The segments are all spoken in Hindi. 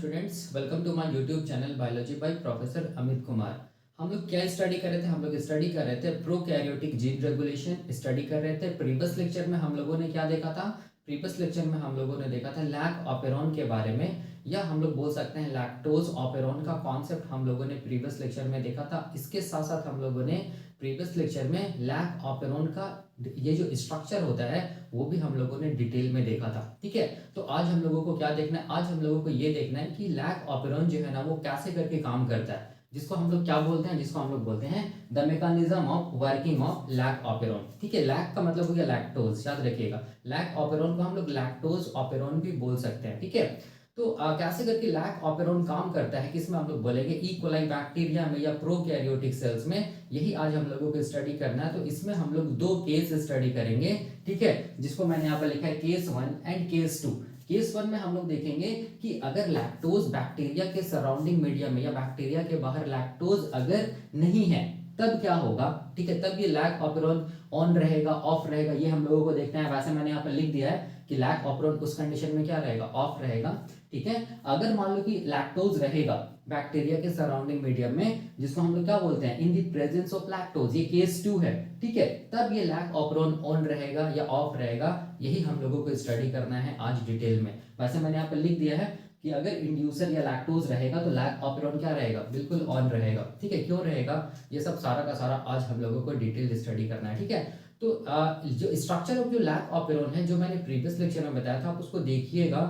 Students, welcome to my YouTube channel biology by professor Amit Kumar. हम लोग क्या स्टडी कर रहे थे? हम लोग स्टडी कर रहे थे प्रोकैरियोटिक जीन रेगुलेशन स्टडी कर रहे थे। प्रीवियस लेक्चर में हम लोगों ने क्या देखा था? प्रीवियस लेक्चर में हम लोगों ने देखा था लैक ऑपेरॉन के बारे में, या हम लोग बोल सकते हैं लैक्टोज ऑपेरॉन का कॉन्सेप्ट हम लोगों ने प्रीवियस लेक्चर में देखा था। इसके साथ साथ हम लोगों ने प्रीवियस लेक्चर में लैक ऑपेरॉन का ये जो स्ट्रक्चर होता है वो भी हम लोगों ने डिटेल में देखा था। ठीक है, तो आज हम लोगों को क्या देखना है? आज हम लोगों को ये देखना है कि लैक ऑपेरॉन जो है ना वो कैसे करके काम करता है, जिसको हम लोग क्या बोलते हैं? जिसको हम लोग बोलते हैं the mechanism of working of lac operon. ठीक है, लैक का मतलब हो गया लैक्टोज, याद रखिएगा। लैक ऑपेरॉन को हम लोग लैक्टोज ऑपेरॉन भी बोल सकते हैं। ठीक है, तो कैसे करके लैक ऑपेरॉन काम करता है, किसमें हम लोग बोलेंगे? ई कोलाई बैक्टीरिया में या प्रोकैरियोटिक सेल्स में। यही आज हम लोगों को स्टडी करना है। तो इसमें हम लोग दो केस स्टडी करेंगे। ठीक है, जिसको मैंने यहाँ पर लिखा है केस 1 एंड केस 2। केस 1 में हम लोग देखेंगे कि अगर लैक्टोज बैक्टीरिया के सराउंडिंग मीडियम में या बैक्टीरिया के बाहर लैक्टोज अगर नहीं है तब क्या होगा। ठीक है, तब ये लैक ऑपेरॉन ऑन रहेगा, ऑफ रहेगा, ये हम लोगों को देखना है। वैसे मैंने यहाँ पर लिख दिया है कि लैक ऑपेरॉन उस कंडीशन में क्या रहेगा? ऑफ रहेगा। ठीक है, अगर मान लो कि लैक्टोज रहेगा बैक्टीरिया के सराउंडिंग मीडियम में, जिसको हम लोग क्या बोलते हैं? इन द प्रेजेंस ऑफ लैक्टोज, ये केस 2 है। ठीक है, तब ये लैक ऑपेरॉन ऑन रहेगा या ऑफ रहेगा, यही हम लोगों को स्टडी करना है आज डिटेल में। वैसे मैंने यहाँ पर लिख दिया है कि अगर इंड्यूसर या लैक्टोज रहेगा तो लैक ऑपेरॉन क्या रहेगा? बिल्कुल ऑन रहेगा। ठीक है, क्यों रहेगा? ये सब सारा का सारा आज हम लोगों को डिटेल स्टडी करना है। ठीक है, तो जो स्ट्रक्चर ऑफ जो लैक ऑपेरॉन है, जो मैंने प्रीवियस लेक्चर में बताया था, आप उसको देखिएगा,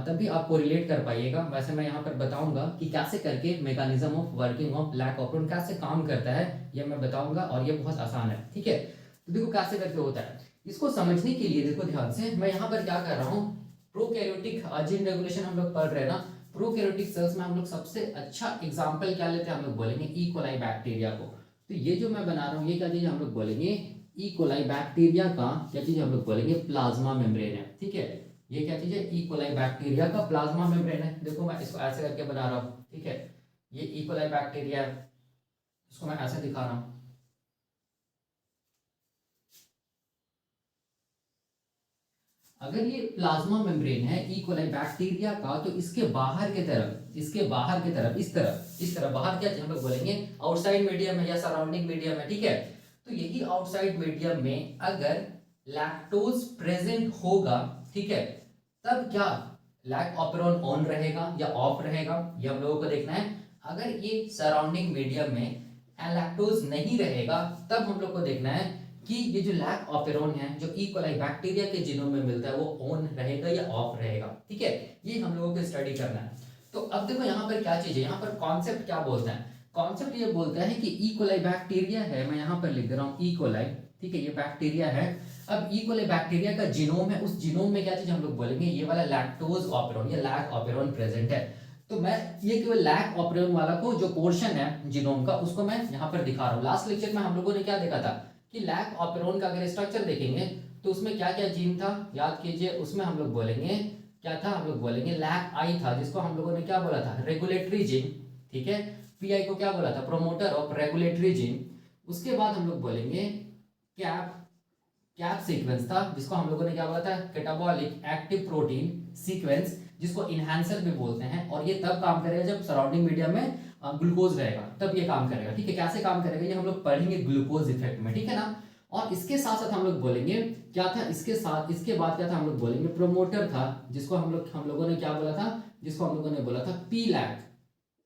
तभी आपको रिलेट कर पाइएगा। वैसे मैं यहाँ पर बताऊंगा कि कैसे करके mechanism of working of lac operon कैसे काम करता है, ये मैं बताऊंगा, और ये बहुत आसान है। ठीक है, तो देखो कैसे करके होता है। इसको समझने के लिए देखो ध्यान से, मैं यहाँ पर क्या कर रहा हूँ, प्रोकैरियोटिक जीन रेगुलेशन हम लोग पढ़ रहे हैं ना। प्रोकैरियोटिक सेल्स में हम लोग सबसे अच्छा एग्जांपल क्या लेते हैं? हम लोग बोलेंगे ई कोलाई बैक्टीरिया को। तो ये जो मैं बना रहा हूँ ये क्या चीज हम लोग बोलेंगे? ई कोलाई बैक्टीरिया का क्या चीज हम लोग बोलेंगे? प्लाज्मा मेम्ब्रेन है। ठीक है, ये क्या चीज है? ई कोलाई बैक्टीरिया का प्लाज्मा मेम्ब्रेन है। देखो मैं इसको ऐसे करके बना रहा हूँ। ठीक है, ये ई कोलाई बैक्टीरिया है, इसको मैं ऐसे दिखा रहा हूँ। अगर ये प्लाज्मा मेम्ब्रेन है ई कोलाई बैक्टीरिया का, तो इसके बाहर की तरफ, इसके बाहर की तरफ, इस तरफ बाहर क्या हम लोग बोलेंगे? आउटसाइड मीडियम है या सराउंडिंग मीडियम है। ठीक है, तो यही आउटसाइड मीडियम में अगर लैक्टोज प्रेजेंट होगा, ठीक है, तब क्या लैक ऑपेरॉन ऑन रहेगा या ऑफ रहेगा, ये हम लोगों को देखना है। अगर ये सराउंडिंग मीडियम में लैक्टोज नहीं रहेगा, तब हम लोग को देखना है कि ये जो लैक ऑपेरॉन है जो ई कोलाई बैक्टीरिया के जीनोम में मिलता है वो ऑन रहेगा या ऑफ रहेगा। ठीक है, ये हम लोगों को स्टडी करना है। तो अब देखो यहाँ पर क्या चीज है, यहाँ पर कॉन्सेप्ट क्या बोलता है? कॉन्सेप्ट ये बोलता है कि ई कोलाई बैक्टीरिया है, मैं यहाँ पर लिख रहा हूँ ई कोलाई। ठीक है, ये बैक्टीरिया है। अब ई कोलाई बैक्टीरिया का जीनोम है, उस जीनोम में क्या चीज हम लोग बोलेंगे? ये वाला लैक्टोज ऑपेरॉन या लैक ऑपेरॉन प्रेजेंट है। तो मैं ये केवल लैक ऑपेरॉन वाला को जो पोर्शन है जीनोम का, उसको मैं यहाँ पर दिखा रहा हूँ। लास्ट लेक्चर में हम लोगों ने क्या देखा था कि लैक ऑपेरॉन का अगर स्ट्रक्चर देखेंगे तो उसमें क्या क्या जीन था, याद कीजिए। उसमें हम लोग बोलेंगे क्या था? हम लोग बोलेंगे लैक आई था, जिसको हम लोगों ने क्या बोला था? Regulatory gene. ठीक है, पीआई को क्या बोला था? Promoter of regulatory gene. उसके बाद हम लोग बोलेंगे कैप, कैप सीक्वेंस था, जिसको हम लोगों ने क्या बोला था? कैटाबॉलिक एक्टिव प्रोटीन सीक्वेंस, जिसको इनहैंसर भी बोलते हैं। और ये तब काम करेगा जब सराउंडिंग मीडियम में ग्लूकोज रहेगा, तब ये काम करेगा। ठीक है, कैसे काम करेगा ये हम लोग पढ़ेंगे ग्लूकोज इफेक्ट में। ठीक है ना। और इसके साथ साथ हम लोग बोलेंगे क्या था? इसके साथ, इसके बाद क्या था? हम लोग बोलेंगे प्रोमोटर था, जिसको हम लोगों ने क्या बोला था? जिसको हम लोगों ने बोला था पी लैक,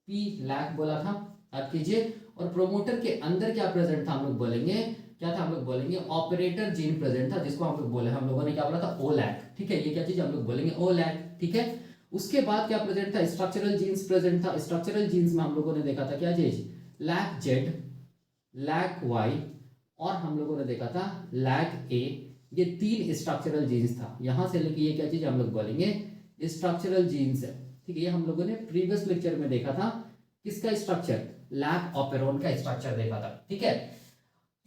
पी लैक बोला था, याद कीजिए। और प्रोमोटर के अंदर क्या प्रेजेंट था? हम लोग बोलेंगे क्या था? हम लोग बोलेंगे ऑपरेटर जीन प्रेजेंट था, जिसको हम लोग बोले, हम लोगों ने क्या बोला था? ओ लैक। ठीक है, ये क्या चीज हम लोग बोलेंगे? O lack. ठीक है, उसके बाद क्या प्रेजेंट था? स्ट्रक्चरल जीन्स प्रेजेंट था। स्ट्रक्चरल जीन्स में हम लोगों ने देखा था क्या चीज? लैक जेड, लैक वाई, और हम लोगों ने देखा था लैक ए। ये 3 स्ट्रक्चरल जीन्स था। यहां से लेके ये क्या चीज हम लोग बोलेंगे? स्ट्रक्चरल जीन्स है। ठीक है, ये हम लोगों ने प्रीवियस लेक्चर में देखा था। किसका स्ट्रक्चर? लैक ऑपेरॉन का स्ट्रक्चर देखा था। ठीक है,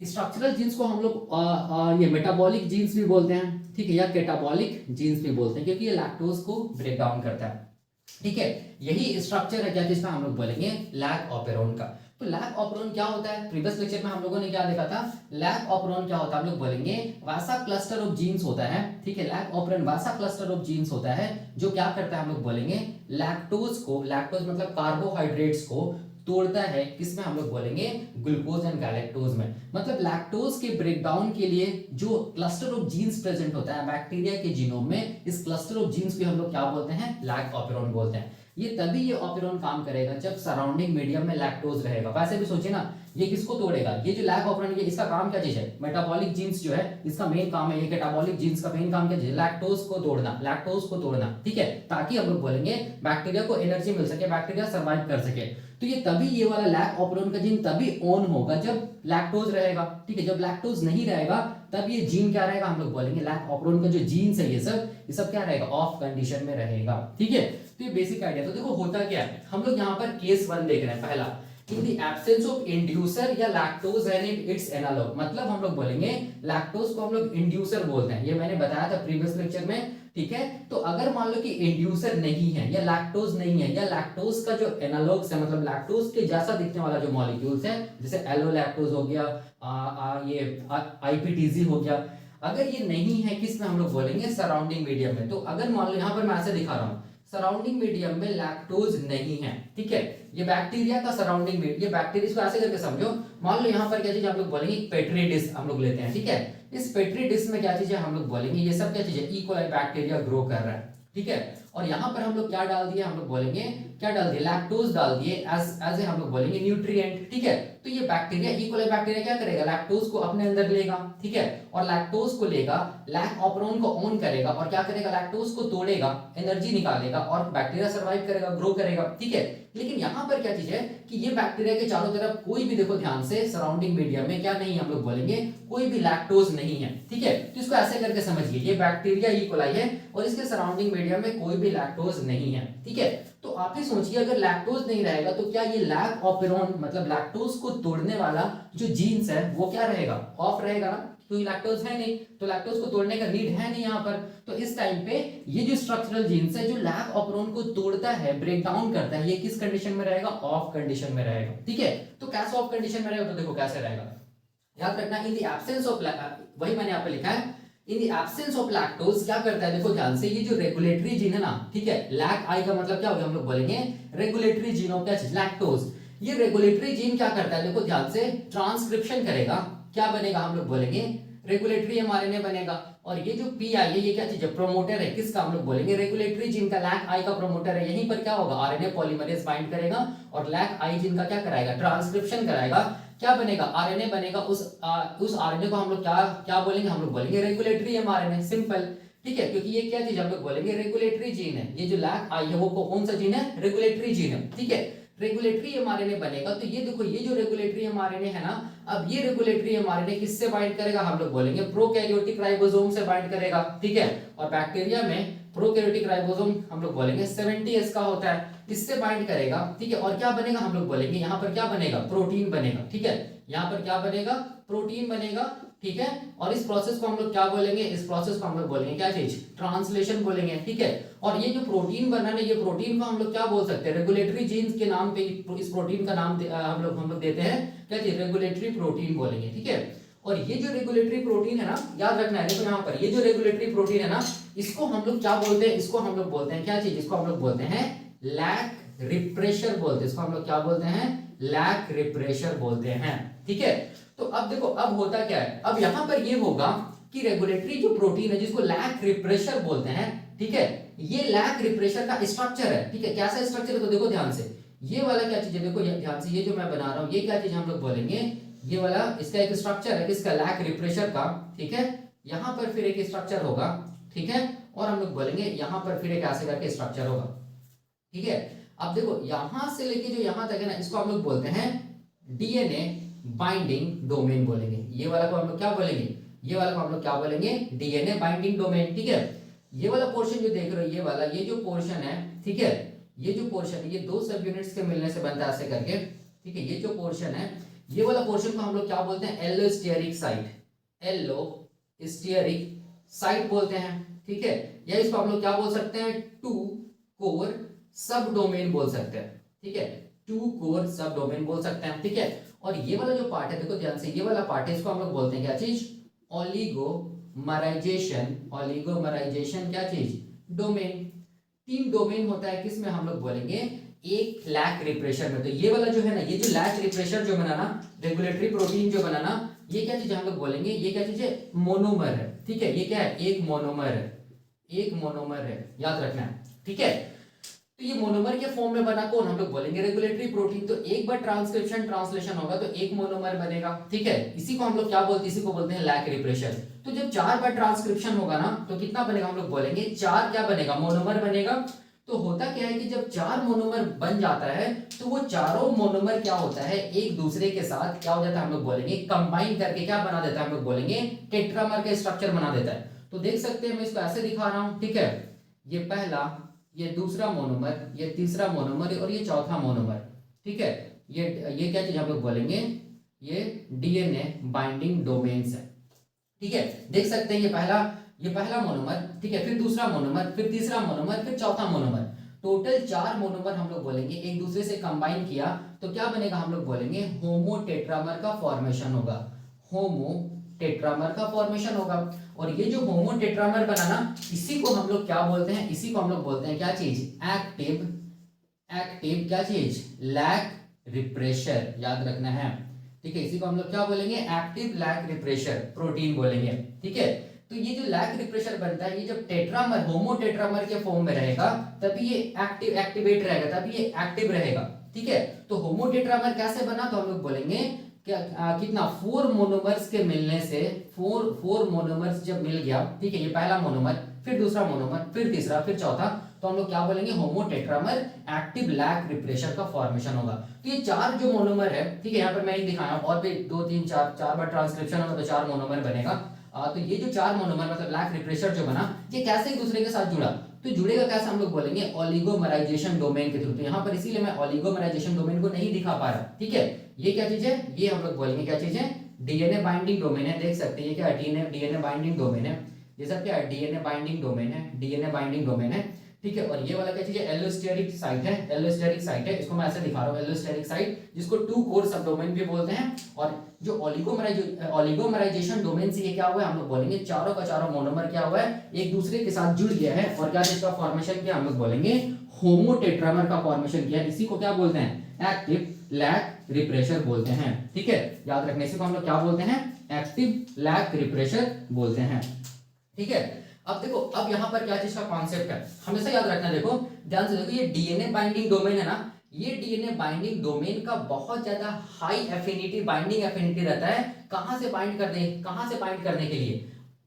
स्ट्रक्चरल जीन्स को हम लोग ये मेटाबॉलिक जीन्स भी बोलते हैं। ठीक है, या कैटाबॉलिक जीन्स भी बोलते हैं, क्योंकि ये लैक्टोज को ब्रेक डाउन करता है। ठीक है, यही स्ट्रक्चर है क्या जिसका हम लोग बोलेंगे लैक ऑपेरॉन का। तो लैक ऑपेरॉन क्या होता है, प्रीवियस लेक्चर में हम लोगों ने क्या देखा था, लैक ऑपेरॉन क्या होता है हम लोग बोलेंगे वैसा क्लस्टर ऑफ जीन्स होता है। ठीक है, लैक ऑपेरॉन वैसा क्लस्टर ऑफ जीन्स होता है जो क्या करता है हम लोग बोलेंगे लैक्टोज को, लैक्टोज मतलब कार्बोहाइड्रेट्स को तोड़ता है, किसमें हम लोग बोलेंगे ग्लूकोज एंड गैलेक्टोज में। मतलब लैक्टोज के ब्रेकडाउन के लिए जो क्लस्टर ऑफ जीन्स प्रेजेंट होता है बैक्टीरिया के जीनोम में, इस क्लस्टर ऑफ जीन्स को हम लोग क्या बोलते हैं लैक ऑपेरॉन बोलते हैं। ये तभी ये ऑपेरॉन काम करेगा जब सराउंडिंग मीडियम में लैक्टोज रहेगा। वैसे भी सोचिए ना, ये किसको तोड़ेगा, ये जो लैक ऑपेरॉन ये इसका काम क्या चीज है, मेटाबॉलिक जीन्स जो है इसका मेन काम है, ये कैटाबॉलिक जीन्स का मेन काम क्या है लैक्टोज को तोड़ना, लैक्टोज को तोड़ना। ठीक है, ताकि हम लोग बोलेंगे बैक्टीरिया को एनर्जी मिल सके, बैक्टीरिया सर्वाइव कर सके। तो ये तभी ये वाला लैक ऑपेरॉन का जीन तभी ऑन होगा जब लैक्टोज रहेगा। ठीक है, जब लैक्टोज नहीं रहेगा तब ये जीन क्या रहेगा हम लोग बोलेंगे लैक ऑपेरॉन का जो जीन्स है ये सब क्या रहेगा ऑफ कंडीशन में रहेगा। ठीक है, तो ये बेसिक आइडिया। तो देखो होता क्या है, हम लोग यहाँ पर केस 1 देख रहे हैं पहला, in the absence of inducer या लैक्टोज एंड इट्स एनालॉग। मतलब हम लोग बोलेंगे लैक्टोज को हम लोग इंड्यूसर बोलते हैं, ये मैंने बताया था प्रीवियस लेक्चर में। ठीक है, तो अगर मान लो कि इंड्यूसर नहीं है या लैक्टोज नहीं है या लैक्टोज का जो एनालॉग्स है मतलब लैक्टोज के जैसा दिखने वाला जो मॉलिक्यूल्स है जैसे एलोलैक्टोज हो गया, ये आईपीटीजी हो गया, अगर ये नहीं है किस में हम लोग बोलेंगे सराउंडिंग मीडियम में। तो अगर मान लो यहाँ पर मैं ऐसे दिखा रहा हूँ सराउंडिंग मीडियम में लैक्टोज नहीं है। ठीक है, ये बैक्टीरिया का सराउंडिंग मीडियम, ये बैक्टीरिया को ऐसे करके समझो, मान लो यहाँ पर क्या चीज हम लोग बोलेंगे पेट्री डिश हम लोग लेते हैं। ठीक है, इस पेट्री डिश में क्या चीज है हम लोग बोलेंगे ये सब क्या चीज है ई कोलाई बैक्टीरिया ग्रो कर रहा है। ठीक है, और यहाँ पर हम लोग क्या डाल दिए हम लोग बोलेंगे क्या डाल दिए लैक्टोज डाल दिए एज ए हम लोग बोलेंगे न्यूट्रिएंट। ठीक है, तो ये बैक्टीरिया ई कोलाई बैक्टीरिया क्या करेगा लैक्टोज को अपने अंदर लेगा। ठीक है, और लैक्टोज को लेगा लैक ऑपेरॉन को ऑन करेगा और क्या करेगा लैक्टोज को तोड़ेगा, एनर्जी निकालेगा और बैक्टीरिया सर्वाइव करेगा, ग्रो करेगा। ठीक है, लेकिन यहाँ पर क्या चीज है कि ये बैक्टीरिया के चारों तरफ कोई भी देखो ध्यान से सराउंडिंग मीडियम में क्या नहीं हम लोग बोलेंगे कोई भी लैक्टोज नहीं है। ठीक है, तो इसको ऐसे करके समझिए ये बैक्टीरिया ई कोलाई है और इसके सराउंडिंग मीडियम में कोई भी लैक्टोज नहीं है। ठीक है, तो आप ही सोचिए अगर लैक्टोज नहीं रहेगा तो क्या ये लैक ऑपेरॉन मतलब लैक्टोज को तोड़ने वाला जो जीन्स है वो क्या रहेगा ऑफ रहेगा ना, क्योंकि लैक्टोज है नहीं, तो लैक्टोज को तोड़ने का नीड है नहीं यहाँ पर। तो इस टाइम पे ये जो स्ट्रक्चरल जीन्स है जो लैक ऑपेरॉन को तोड़ता है ब्रेक डाउन करता है, ये किस कंडीशन में रहेगा ऑफ कंडीशन में रहेगा। ठीक है, तो कैसे ऑफ कंडीशन में रहेगा, तो देखो कैसे रहेगा, याद रखना इन द एब्सेंस ऑफ, वही मैंने यहाँ पे लिखा है in the absence of lactose क्या करता है देखो ध्यान से, ये जो रेगुलेटरी जीन है ना, ठीक है लैक आई का मतलब क्या हो गया हम लोग बोलेंगे रेगुलेटरी जीन ऑफ क्या चीज लैक्टोज। ये रेगुलेटरी जीन क्या करता है देखो ध्यान से ट्रांसक्रिप्शन करेगा, क्या बनेगा हम लोग बोलेंगे रेगुलेटरी एमआरएनए बनेगा। और ये जो पीआई है ये क्या चीज है प्रोमोटर है, किसका हम लोग बोलेंगे रेगुलेटरी जीन का, लैक आई का प्रोमोटर है। यहीं पर क्या होगा आरएनए पॉलीमरेज बाइंड करेगा और लैक आई जीन का क्या कराएगा ट्रांसक्रिप्शन कराएगा, क्या बनेगा आरएनए बनेगा। उस आरएनए को हम लोग क्या क्या बोलेंगे हम लोग बोलेंगे रेगुलेटरी एमआरएनए, सिंपल। ठीक है, क्योंकि ये क्या चीज हम लोग बोलेंगे रेगुलेटरी जीन है, ये जो लैक आई है वो कौन सा जीन है रेगुलेटरी जीन है। ठीक है, रेगुलेटरी एमआरएनए बनेगा, तो ये देखो ये जो रेगुलेटरी एमआरएनए है ना, अब ये रेगुलेटरी एमआरएनए किससे बाइंड करेगा हम लोग बोलेंगे प्रोकैरियोटिक राइबोसोम से बाइंड करेगा। ठीक है, और बैक्टीरिया में प्रोकैरियोटिक राइबोसोम हम लोग बोलेंगे 70S का होता है, इससे बाइंड करेगा। ठीक है, और क्या बनेगा हम लोग बोलेंगे यहाँ पर क्या बनेगा प्रोटीन बनेगा। ठीक है, यहाँ पर क्या बनेगा प्रोटीन बनेगा। ठीक है, और इस प्रोसेस को हम लोग क्या बोलेंगे, इस प्रोसेस को हम लोग बोलेंगे क्या चीज ट्रांसलेशन बोलेंगे। ठीक है, और ये जो प्रोटीन बना है ये प्रोटीन को हम लोग क्या बोल सकते हैं रेगुलेटरी जीन्स के नाम पे इस प्रोटीन का नाम हम लोग देते हैं क्या चीज रेगुलेटरी प्रोटीन बोलेंगे। ठीक है, और ये जो रेगुलेटरी प्रोटीन है ना याद रखना है, देखो यहाँ पर ये जो रेगुलेटरी प्रोटीन है ना इसको हम लोग क्या बोलते हैं, इसको हम लोग बोलते हैं क्या चीज, इसको हम लोग बोलते हैं लैक रिप्रेशर बोलते हैं, इसको हम लोग क्या बोलते हैं लैक रिप्रेशर बोलते हैं। ठीक है, तो अब देखो अब होता क्या है, अब यहां पर ये होगा कि रेगुलेटरी जो प्रोटीन है जिसको लैक रिप्रेशर बोलते हैं, ठीक है ये लैक रिप्रेशर का स्ट्रक्चर है। ठीक है, कैसा स्ट्रक्चर है तो देखो ध्यान से, ये वाला क्या चीज है देखो ध्यान से, ये जो मैं बना रहा हूं ये क्या चीज हम लोग बोलेंगे, ये वाला इसका एक स्ट्रक्चर है किसका लैक रिप्रेशर का। ठीक है, यहां पर फिर एक स्ट्रक्चर होगा। ठीक है, और हम लोग बोलेंगे यहां पर फिर एक ऐसे करके स्ट्रक्चर होगा। ठीक है, अब देखो यहां से लेके जो यहां तक है ना इसको हम लोग बोलते हैं डीएनए बाइंडिंग डोमेन बोलेंगे। ये वाला को हम लोग क्या बोलेंगे, ये वाला को हम लोग क्या बोलेंगे डीएनए बाइंडिंग डोमेन। ठीक है, ये वाला पोर्शन जो देख रहे हो ये वाला ये जो पोर्शन है, ठीक है ये जो पोर्शन है ये दो सब यूनिट्स के मिलने से बनता है ऐसे करके। ठीक है, ये जो पोर्शन है ये वाला पोर्शन को हम लोग क्या बोलते हैं एलोस्टेरिक साइट, एलोस्टेरिक साइट बोलते हैं। ठीक है, या इसको हम लोग क्या बोल सकते हैं टू कोर सब डोमेन बोल सकते हैं, ठीक है, 2 कोर सब डोमेन बोल सकते हैं, ठीक है। और ये वाला जो पार्ट है देखो ध्यान से, ये वाला पार्ट है, इसको हम लोग बोलते हैं क्या चीज, ओलिगोमराइजेशन। ओलिगोमराइजेशन क्या चीज, डोमेन। 3 डोमेन होता है किसमें, हम लोग बोलेंगे एक लैक रिप्रेशर में। तो ये वाला जो है ना, ये जो लैक रिप्रेशर जो बनाना, रेगुलेटरी प्रोटीन जो बनाना, ये क्या चीज है हम लोग बोलेंगे, ये क्या चीज है, मोनोमर है, ठीक है। ये क्या है, एक मोनोमर है, एक मोनोमर है, याद रखना है, ठीक है। तो ये मोनोमर के फॉर्म में बना कौन, हम लोग बोलेंगे रेगुलेटरी प्रोटीन। तो एक बार ट्रांसक्रिप्शन ट्रांसलेशन होगा तो एक मोनोमर बनेगा, ठीक है। इसी को हम लोग क्या बोलते हैं, इसी को बोलते हैं लैक रिप्रेशर। तो जब 4 बार ट्रांसक्रिप्शन होगा ना, तो कितना बनेगा, हम लोग बोलेंगे 4 क्या बनेगा, मोनोमर बनेगा। तो होता क्या है कि जब 4 मोनोमर बन जाता है, तो वो चारों मोनोमर क्या होता है, एक दूसरे के साथ क्या हो जाता है, हम लोग बोलेंगे कंबाइन करके क्या बना देता है, हम लोग बोलेंगे टेट्रामर का स्ट्रक्चर बना देता है। तो देख सकते हैं मैं इसको ऐसे दिखा रहा हूं, ठीक है। ये पहला, ये दूसरा मोनोमर, ये तीसरा मोनोमर और ये चौथा मोनोमर, ठीक है। ये क्या चीज हम लोग बोलेंगे, ये डीएनए बाइंडिंग डोमेन्स है, ठीक है। देख सकते हैं ये पहला मोनोमर, ठीक है, फिर दूसरा मोनोमर, फिर तीसरा मोनोमर, फिर चौथा मोनोमर। टोटल 4 मोनोमर हम लोग बोलेंगे, एक दूसरे से कंबाइन किया तो क्या बनेगा, हम लोग बोलेंगे होमो टेट्रामर का फॉर्मेशन होगा, होमो टेट्रामर का फॉर्मेशन होगा। और ये जो होमो टेट्रामर बना ना, इसी को हम लोग क्या बोलते हैं, इसी को हम लोग बोलते हैं क्या चीज, एक्टिव, एक्टिव क्या चीज, लैक रिप्रेशर, याद रखना है, ठीक है। इसी को हम लोग क्या बोलेंगे, एक्टिव लैक रिप्रेशर प्रोटीन बोलेंगे, ठीक है। तो ये जो लैक रिप्रेशर बनता है, ये जब टेट्रामर, होमो टेट्रामर के फॉर्म में रहेगा तभी ये एक्टिवेट रहेगा, तभी ये एक्टिव रहेगा, ठीक है। तो होमो टेट्रामर कैसे बना, तो हम लोग बोलेंगे क्या, कितना 4 मोनोमर्स के मिलने से, 4 मोनोमर्स जब मिल गया, ठीक है, ये पहला मोनोमर, फिर दूसरा मोनोमर, फिर तीसरा, फिर चौथा, तो हम लोग क्या बोलेंगे, होमो टेट्रामर एक्टिव लैक रिप्रेशर का फॉर्मेशन होगा। तो ये 4 जो मोनोमर है, ठीक है, यहाँ पर मैंने दिखाया और भी 2 3 4 बार ट्रांसक्रिप्शन होगा तो 4 मोनोमर बनेगा। तो ये जो 4 मोनोमर मतलब लैक रिप्रेशर जो बना, ये कैसे एक दूसरे के साथ जुड़ा, तो जुड़ेगा कैसे, हम लोग बोलेंगे ओलिगोमराइजेशन डोमेन के थ्रू। तो यहाँ पर इसीलिए मैं ओलिगोमराइजेशन डोमेन को नहीं दिखा पा रहा, ठीक है। ये क्या चीज है, ये हम लोग बोलेंगे क्या चीज है, डीएनए बाइंडिंग डोमेन है। देख सकते हैं ये क्या है, डीएनए बाइंडिंग डोमेन है, ये सब क्या है, डीएनए बाइंडिंग डोमेन है, डीएनए बाइंडिंग डोमेन है, ठीक है। और ये वाला क्या चीज है, एलोस्टेरिक साइट है, एलोस्टेरिक साइट है, इसको मैं ऐसे दिखा रहा हूँ, एलोस्टेरिक साइट, जिसको 2 कोर सब डोमेन भी बोलते हैं। और जो ओलिगोमराइजेशन डोमेन से ये क्या हुआ है, हम लोग बोलेंगे चारों का चारों मोनोमर क्या हुआ है, एक दूसरे के साथ जुड़ गया है और क्या इसका फॉर्मेशन किया, हम लोग बोलेंगे होमो टेट्रामर का फॉर्मेशन किया। इसी को क्या बोलते हैं, एक्टिव लैक रिप्रेशर बोलते हैं, ठीक है। याद रखने से हम लोग क्या बोलते हैं, एक्टिव लैक रिप्रेशर बोलते हैं, ठीक है। अब देखो, अब यहाँ पर क्या चीज का कॉन्सेप्ट है, हमेशा याद रखना। देखो ध्यान से देखो, ये डीएनए बाइंडिंग डोमेन है ना, ये डीएनए बाइंडिंग डोमेन का बहुत ज्यादा हाई एफिनिटी, बाइंडिंग एफिनिटी रहता है। कहां से बाइंड करने के लिए,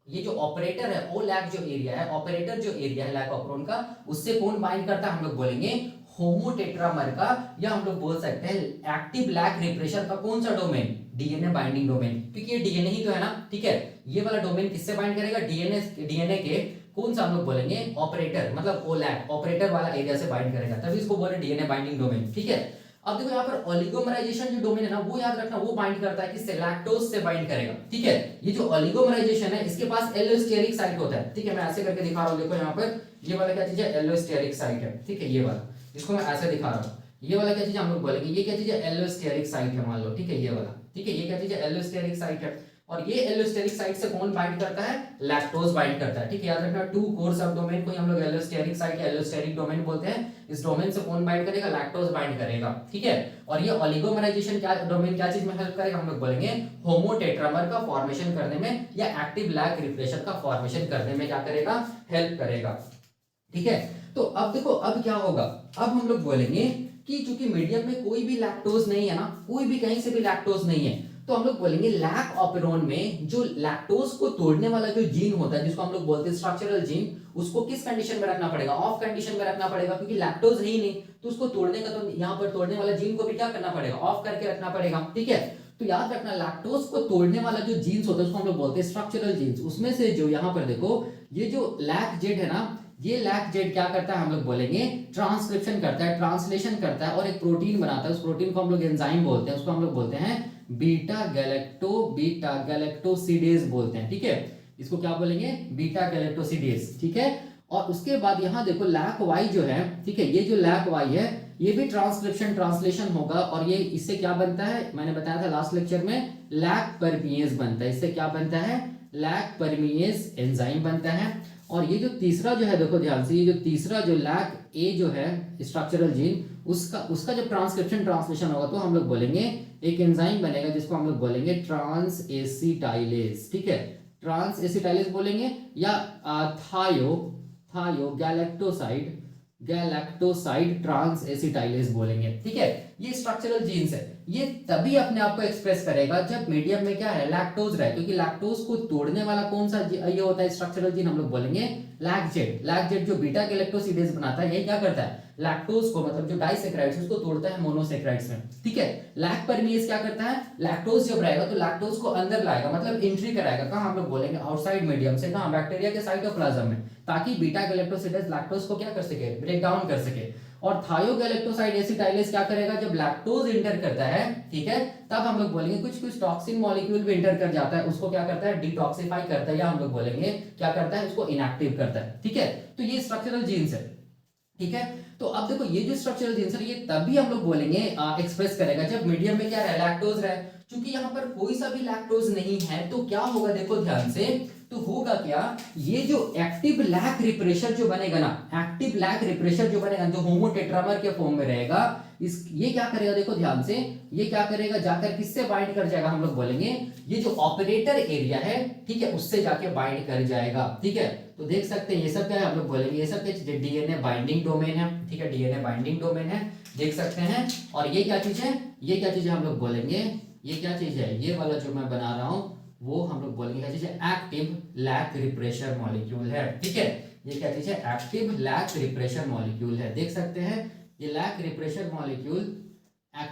ये जो ऑपरेटर है ओ लैक जो एरिया है, ऑपरेटर जो एरिया है लैक ऑपरोन का, उससे कौन बाइंड करता है, हम लोग बोलेंगे होमो टेट्रामर का, या हम लोग बोल सकते हैं एक्टिव लैक रिप्रेशर का कौन सा डोमेन, डीएनए बाइंडिंग डोमेन, क्योंकि ये डीएनए ही तो है ना, ठीक है। ये वाला डोमेन किससे बाइंड करेगा, डीएनए के कौन सा, हम लोग बोलेंगे ऑपरेटर, मतलब ओ लैक ऑपरेटर वाला एरिया से बाइंड करेगा, तभी इसको बोले डीएनए बाइंडिंग डोमेन, ठीक है। अब देखो यहाँ पर ओलिगोमराइजेशन जो डोमेन है ना, वो याद रखना, वो बाइंड करता है किससे, लैक्टोज से बाइंड करेगा, ठीक है। ये जो ओलिगोमराइजेशन है, इसके पास एलोस्टेरिक साइट होता है, ठीक है। मैं ऐसे करके दिखा रहा हूँ, देखो यहाँ पर ये वाला क्या चीज है, एलोस्टेरिक साइट है, ठीक है। ये वाला, इसको मैं ऐसे दिखा रहा हूँ, ये वाला क्या चीज हम लोग बोलेंगे, ये क्या चीज है, एलोस्टेरिक साइट है, मान लो, ठीक है, ये वाला, ठीक है। ये क्या चीज है, एलोस्टेरिक साइट है। और ये एलोस्टेरिक साइट से कौन बाइंड करता है, लैक्टोज बाइंड करता है, ठीक है। याद रखना, 2 कोर सब डोमेन को हम लोग एलोस्टेरिक साइट या एलोस्टेरिक डोमेन बोलते हैं। इस डोमेन से कौन बाइंड करेगा, लैक्टोज बाइंड करेगा, ठीक है। और ये ओलिगोमराइजेशन क्या डोमेन क्या चीज में हेल्प करेगा, हम लोग बोलेंगे होमो टेट्रामर का फॉर्मेशन करने में, या एक्टिव लैक रिप्रेशर का फॉर्मेशन करने में क्या करेगा, हेल्प करेगा, ठीक है। तो अब देखो, अब क्या होगा, अब हम लोग बोलेंगे कि चूंकि मीडियम में कोई भी लैक्टोज नहीं है ना, कोई भी कहीं से भी लैक्टोज नहीं है, तो हम लोग बोलेंगे लैक ऑपेरोन में जो लैक्टोज को तोड़ने वाला जो जीन होता है, जिसको हम लोग बोलते हैं स्ट्रक्चरल जीन, उसको किस कंडीशन में रखना पड़ेगा, ऑफ कंडीशन में रखना पड़ेगा, क्योंकि लैक्टोज है ही नहीं, तो उसको तोड़ने का, तो यहाँ पर तोड़ने वाला जीन को भी क्या करना पड़ेगा, ऑफ करके रखना पड़ेगा, ठीक है। तो याद रखना, लैक्टोज को तोड़ने वाला जो जीन्स होता है उसको हम लोग बोलते हैं स्ट्रक्चरल जीन्स। उसमें से जो यहाँ पर देखो, ये जो लैक जेड है ना, ये लैक जेड क्या करता है, हम लोग बोलेंगे ट्रांसक्रिप्शन करता है, ट्रांसलेशन करता है और एक प्रोटीन बनाता है। उस प्रोटीन को हम लोग एंजाइम बोलते हैं, उसको हम लोग बोलते हैं बीटा गैलेक्टोसिडेज बोलते हैं, ठीक है। इसको क्या बोलेंगे, बीटा गैलेक्टोसिडेज, ठीक है। और उसके बाद यहाँ देखो लैक वाई जो है, ठीक है, ये जो लैक वाई है ये भी ट्रांसक्रिप्शन ट्रांसलेशन होगा, और ये इससे क्या बनता है, मैंने बताया था लास्ट लेक्चर में, लैक परमिएज बनता है। इससे क्या बनता है, लैक परमिएज एंजाइम बनता है। और ये जो तीसरा जो है, देखो ध्यान से, ये जो तीसरा जो लैक ए जो है स्ट्रक्चरल जीन, उसका जब ट्रांसक्रिप्शन ट्रांसलेशन होगा तो हम लोग बोलेंगे एक एंजाइम बनेगा जिसको हम लोग बोलेंगे ट्रांस एसिटाइलेज, ठीक है, ट्रांस एसिटाइलेज बोलेंगे, या थायो गैलेक्टोसाइड ट्रांस एसिटाइलेज बोलेंगे, ठीक है। ये स्ट्रक्चरल जीन्स है, ये तभी अपने आप को एक्सप्रेस करेगा जब मीडियम में क्या है, लैक्टोज रहे, क्योंकि लैक्टोज को तोड़ने वाला कौन सा ये होता है स्ट्रक्चरल जीन, हम लोग बोलेंगे लैक्जेट जो बीटा गैलेक्टोसिडेज बनाता है, ये क्या करता है, लैक्टोज को, मतलब जो डाइसैकेराइड्स उसको तोड़ता है मोनोसैकेराइड्स में, ठीक है। लैक परमिएज क्या करता है, लैक्टोज जब रहेगा तो लैक्टोज को अंदर लाएगा, मतलब एंट्री कराएगा, कहां, हम लोग बोलेंगे आउटसाइड मीडियम से, कहां, बैक्टीरिया के साइटोप्लाज्म में, ताकि बीटा गैलेक्टोसिडेज लैक्टोज को क्या कर सके, ब्रेक डाउन कर सके। और थायोगैलेक्टोसाइड एसिटाइलेज क्या करेगा, जब लैक्टोज इंटर करता है, ठीक है, तब हम लोग बोलेंगे कुछ टॉक्सिन मॉलिक्यूल भी इंटर कर जाता है, उसको क्या करता है, डिटॉक्सिफाई करता है, या हम लोग बोलेंगे क्या करता है, उसको इनएक्टिव करता है, ठीक है। तो ये स्ट्रक्चरल जीन्स है, ठीक है। तो अब देखो ये जो स्ट्रक्चरल जीन्स है ये तभी हम लोग बोलेंगे एक्सप्रेस करेगा जब मीडियम में क्या रहे, लैक्टोज रहे। क्योंकि यहाँ पर कोई सा भी लैक्टोज नहीं है तो क्या होगा, देखो ध्यान से, तो होगा क्या, ये जो एक्टिव लैक रिप्रेशर जो बनेगा ना, एक्टिव लैक रिप्रेशर जो बनेगा जो होमोटेट्रामर के फॉर्म में रहेगा, ये क्या करेगा, देखो ध्यान से, ये क्या करेगा, जाकर किससे बाइंड कर जाएगा, हम लोग बोलेंगे ये जो ऑपरेटर एरिया है, ठीक है, उससे जाके बाइंड कर जाएगा, ठीक है। तो देख सकते हैं ये सब क्या है, हम लोग बोलेंगे ये सब क्या, डीएनए बाइंडिंग डोमेन है, ठीक है, डीएनए बाइंडिंग डोमेन है, देख सकते हैं। और ये क्या चीज है, ये क्या चीज है, हम लोग बोलेंगे ये क्या चीज है, ये वाला जो मैं बना रहा हूं वो हम लोग बोलेंगे क्या चीज है, एक्टिव लैक रिप्रेशर मॉलिक्यूल है, ठीक है। ये क्या चीज है, एक्टिव लैक रिप्रेशर मॉलिक्यूल है, देख सकते हैं ये लैक रिप्रेशर मॉलिक्यूल,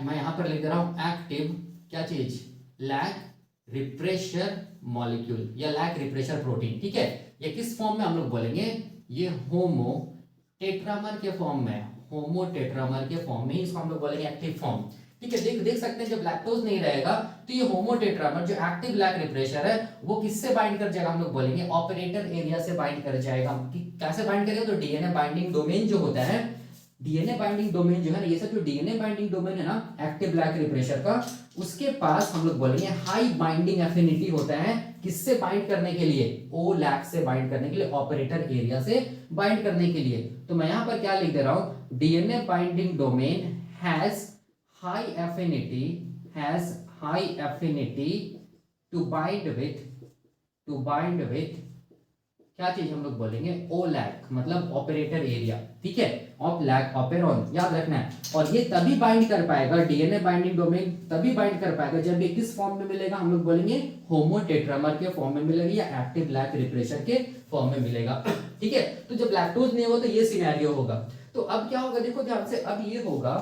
मैं यहां पर लिख दे रहा हूं एक्टिव क्या चीज, लैक रिप्रेशर मॉलिक्यूल या लैक रिप्रेशर प्रोटीन, ठीक है। ये किस फॉर्म में हम लोग बोलेंगे, ये होमो टेट्रामर के फॉर्म में, होमो टेट्रामर के फॉर्म में ही इसको हम लोग बोलेंगे एक्टिव फॉर्म, ठीक है। देख सकते हैं जब लैक्टोज नहीं रहेगा तो ये होमो टेट्रामर जो एक्टिव लैक रिप्रेशर है वो किससे बाइंड कर जाएगा, हम लोग बोलेंगे ऑपरेटर एरिया से बाइंड कर जाएगा। कैसे बाइंड करेगा, तो डीएनए बाइंडिंग डोमेन जो होता है, डीएनए बाइंडिंग डोमेन जो है ना, ये सब जो डीएनए बाइंडिंग डोमेन है ना एक्टिव लैक रिप्रेशर का, उसके पास हम लोग बोलेंगे हाई बाइंडिंग एफिनिटी होता है, किससे बाइंड करने के लिए, ओ लैक से बाइंड करने के लिए, ऑपरेटर एरिया से बाइंड करने के लिए। तो मैं यहां पर क्या लिख दे रहा हूं, DNA binding domain has high affinity to bind with क्या चीज हम लोग बोलेंगे, ओ लैक, मतलब ऑपरेटर एरिया, ठीक है, ऑफ लैक ऑपेरॉन, याद रखना है। और ये तभी बाइंड कर पाएगा, डीएनए बाइंडिंग डोमेन तभी बाइंड कर पाएगा जब ये किस फॉर्म में मिलेगा, हम लोग बोलेंगे होमो टेट्रामर के फॉर्म में मिलेगा या एक्टिव लैक रिप्रेशर के फॉर्म में मिलेगा, ठीक है। तो जब लैक्टोज नहीं होगा तो ये सिनेरियो होगा। तो अब क्या होगा, देखो ध्यान से, अब ये होगा,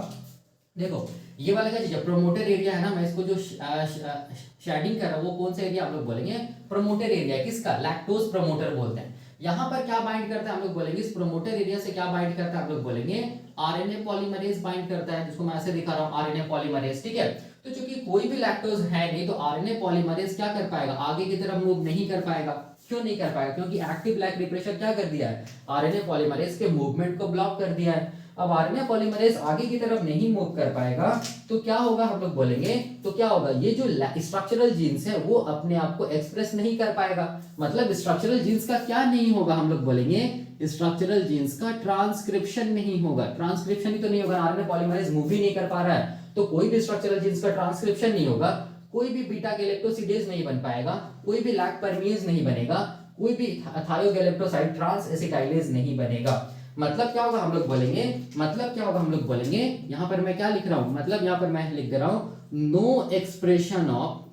देखो ये वाला क्या चीज है, प्रोमोटर एरिया है ना, मैं इसको जो शेडिंग कर रहा हूं वो कौन सा एरिया हम लोग बोलेंगे, प्रोमोटर एरिया, किसका, लैक्टोज प्रोमोटर बोलते हैं। यहां पर क्या बाइंड करता है, हम लोग बोलेंगे इस प्रोमोटर एरिया से क्या बाइंड करता है, हम लोग बोलेंगे आरएनए पॉलीमरेज बाइंड करता है, जिसको मैं ऐसे दिखा रहा हूं, आरएनए पॉलीमरेज, ठीक है। तो चूंकि कोई भी लैक्टोज है नहीं तो आरएनए पॉलीमरेज क्या कर पाएगा, आगे की तरफ मूव नहीं कर पाएगा। क्यों नहीं कर पाएगा, क्योंकि एक्टिव लैक रिप्रेशर क्या कर दिया है, आरएनए पॉलीमरेज के मूवमेंट को ब्लॉक कर दिया है। अब आरएनए पॉलीमरेज आगे की तरफ नहीं मूव कर पाएगा तो क्या होगा, हम लोग बोलेंगे, तो क्या होगा, ये जो स्ट्रक्चरल जीन्स है वो अपने आप को एक्सप्रेस नहीं कर पाएगा। मतलब स्ट्रक्चरल जीन्स का क्या नहीं होगा, हम लोग बोलेंगे स्ट्रक्चरल जीन्स का ट्रांसक्रिप्शन नहीं होगा। ट्रांसक्रिप्शन ही तो नहीं होगा, आरएनए पॉलीमरेज मूव ही नहीं कर पा रहा है तो कोई भी स्ट्रक्चरल जीन्स का ट्रांसक्रिप्शन नहीं होगा, कोई भी बीटा गैलेक्टोसिडेज नहीं बन पाएगा, कोई भी लैक परमिएज नहीं बनेगा, कोई भी थायोगैलेक्टोसाइड ट्रांस एसिटाइलेज नहीं बनेगा। मतलब क्या होगा, हम लोग बोलेंगे, मतलब क्या होगा, हम लोग बोलेंगे, यहां पर मैं क्या लिख रहा हूं, मतलब यहां पर मैं लिख दे रहा हूं no expression of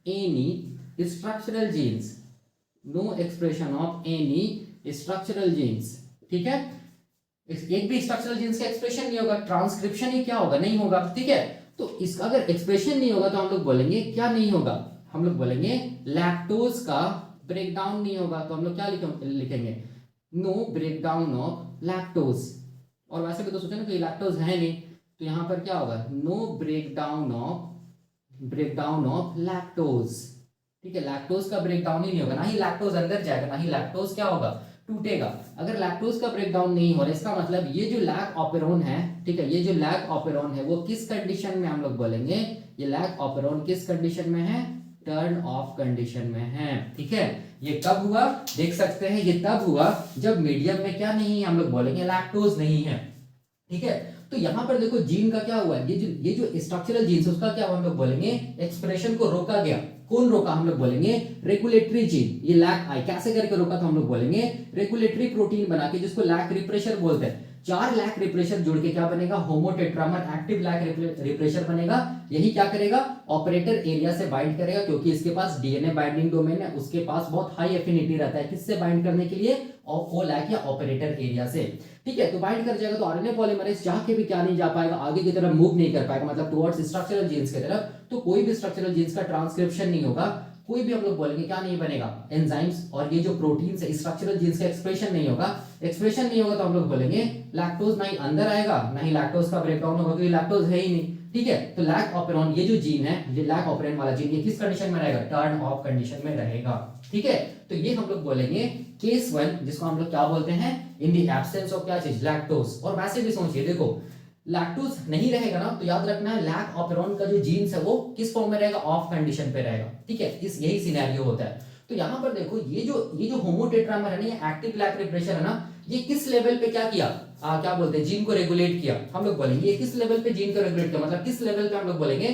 any structural genes, no expression of any structural genes, ठीक है। एक भी स्ट्रक्चरल जीन्स का एक्सप्रेशन नहीं होगा, ट्रांसक्रिप्शन ही क्या होगा, नहीं होगा, ठीक है। तो इसका अगर एक्सप्रेशन नहीं होगा तो हम लोग बोलेंगे क्या नहीं होगा, हम लोग बोलेंगे लैक्टोज का ब्रेकडाउन नहीं होगा। तो हम लोग क्या लिखेंगे, नो ब्रेकडाउन ऑफ लैक्टोज। और वैसे भी तो सोचा ना कि लैक्टोज है नहीं, तो यहां पर क्या होगा, नो ब्रेकडाउन ऑफ लैक्टोज, ठीक है। लैक्टोज का ब्रेकडाउन ही नहीं होगा, ना ही लैक्टोज अंदर जाएगा, ना ही लैक्टोज क्या होगा टूटेगा। अगर लैक्टोज का ब्रेकडाउन नहीं हो रहा, इसका मतलब ये जो लैक ऑपेरोन है, ठीक है, ये जो लैक ऑपेरोन है वो किस कंडीशन में हम लोग बोलेंगे, ये लैक ऑपेरोन किस कंडीशन में है, टर्न ऑफ कंडीशन में है। ठीक है, ये कब हुआ, देख सकते हैं, ये तब हुआ जब मीडियम में क्या नहीं है, हम लोग बोलेंगे लैक्टोज नहीं है। ठीक है, तो यहां पर देखो जीन का क्या हुआ, ये जो स्ट्रक्चरल जीन्स उसका क्या हुआ, हम लोग बोलेंगे एक्सप्रेशन को रोका गया। कौन रोका, हम लोग बोलेंगे रेगुलेटरी जीन। ये लैक आई कैसे करके रोका, तो हम लोग बोलेंगे रेगुलेटरी प्रोटीन बना के, जिसको लैक रिप्रेशर बोलते हैं। 4 लैक रिप्रेशर जुड़ के क्या बनेगा, होमोटेट्रामर एक्टिव लैक रिप्रेशर बनेगा। यही क्या करेगा, ऑपरेटर एरिया से बाइंड करेगा, क्योंकि इसके पास डीएनए बाइंडिंग डोमेन है, उसके पास बहुत हाई एफिनिटी रहता है किससे बाइंड करने के लिए, ओ लैक या ऑपरेटर एरिया से। ठीक है, तो बाइंड कर जाएगा, तो आरएनए पॉलीमरेज चाह के भी क्या नहीं जा पाएगा, आगे की तरफ मूव नहीं कर पाएगा, मतलब टुवर्ड्स स्ट्रक्चरल जीन्स की तरफ। तो कोई भी स्ट्रक्चरल जीन्स का ट्रांसक्रिप्शन नहीं होगा, कोई भी हम लोग बोलेंगे क्या नहीं बनेगा, एंजाइम्स और ये जो प्रोटीन्स है स्ट्रक्चरल जीन्स का एक्सप्रेशन नहीं होगा। एक्सप्रेशन नहीं होगा तो हम लोग बोलेंगे लैक्टोज ना ही अंदर आएगा, ना ही लैक्टोज का ब्रेकडाउन होगा, क्योंकि लैक्टोज है ही नहीं। ठीक है, तो लैक ऑपेरॉन ये जो जीन है, ये लैक ऑपेरॉन वाला जीन, ये किस कंडीशन में रहेगा, टर्न ऑफ कंडीशन में रहेगा। ठीक है, तो ये हम लोग बोलेंगे केस 1, जिसको हम लोग क्या बोलते हैं, इन द एब्सेंस ऑफ क्या चीज, लैक्टोज। और वैसे भी सोचिए, देखो लैक्टोज नहीं रहेगा ना, तो याद रखना है लैक ऑपेरॉन का जो जीन्स है वो किस फॉर्म में रहेगा, ऑफ कंडीशन पे रहेगा। ठीक है, इस यही सिनेरियो होता है। तो यहां पर देखो ये जो होमोटेट्रामर है ना, ये एक्टिव लैक रिप्रेशर है ना, ये किस लेवल पे क्या किया, क्या बोलते हैं, जीन को रेगुलेट किया। हम लोग बोलेंगे ये किस लेवल पे जीन को रेगुलेट किया, मतलब किस लेवल पे हम लोग बोलेंगे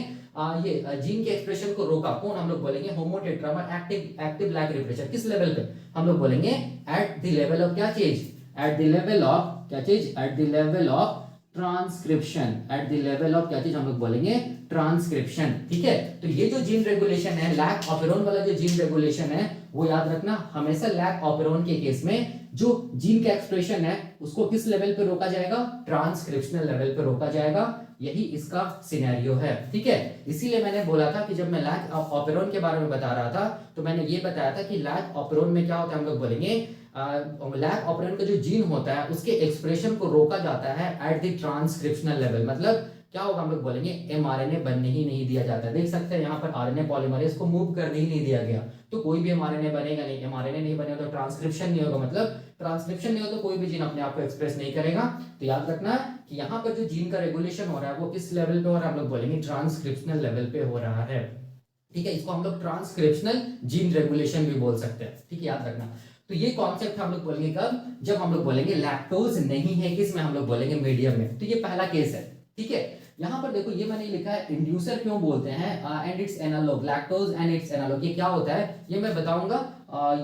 ये जीन के एक्सप्रेशन को रोका। कौन, हम लोग बोलेंगे होमोटेट्रामर एक्टिव लैक रिप्रेशर। किस लेवल पे, हम लोग बोलेंगे एट द लेवल ऑफ क्या चीज, एट द लेवल ऑफ क्या चीज, at the level of transcription. At the level of क्या चीज, हम लोग बोलेंगे ट्रांसक्रिप्शन। ठीक है, तो ये जो जीन रेगुलेशन है, लैक ऑपेरॉन वाला जो जीन रेगुलेशन है, वो याद रखना हमेशा लैक ऑपेरॉन के केस में जो जीन का एक्सप्रेशन है उसको किस लेवल पे रोका जाएगा, ट्रांसक्रिप्शनल लेवल पे रोका जाएगा। यही इसका सिनेरियो है। ठीक है, इसीलिए मैंने बोला था कि जब मैं लैक ऑपेरॉन के बारे में बता रहा था तो मैंने ये बताया था कि लैक ऑपेरॉन में क्या होता है, हम लोग बोलेंगे लैक ऑपेरॉन का जो जीन होता है उसके एक्सप्रेशन को रोका जाता है एट द ट्रांसक्रिप्शनल लेवल। मतलब क्या होगा, हम लोग बोलेंगे एमआरएनए बनने ही नहीं दिया जाता। देख सकते हैं यहाँ पर आरएनए पॉलीमरेज को मूव करने ही नहीं दिया गया, तो कोई भी एमआरएनए बनेगा नहीं। एमआरएनए नहीं बनेगा तो ट्रांसक्रिप्शन नहीं होगा, मतलब ट्रांसक्रिप्शन नहीं हो तो कोई भी जीन अपने आप को एक्सप्रेस नहीं करेगा। तो याद रखना कि यहाँ पर जो जीन का रेगुलेशन हो रहा है वो किस लेवल पे हो रहा है, हम लोग बोलेंगे ट्रांसक्रिप्शनल लेवल पे हो रहा है। ठीक है, इसको हम लोग ट्रांसक्रिप्शनल जीन रेगुलेशन भी बोल सकते हैं। ठीक है, याद रखना। तो ये कॉन्सेप्ट हम लोग बोलेंगे कब, जब हम लोग बोलेंगे लैक्टोज नहीं है, किसमें, हम लोग बोलेंगे मीडियम में। तो ये पहला केस है। ठीक है, यहां पर देखो ये मैंने लिखा है इंड्यूसर क्यों बोलते हैं and its analogue, lactose and its analogue. ये क्या होता है ये मैं बताऊंगा।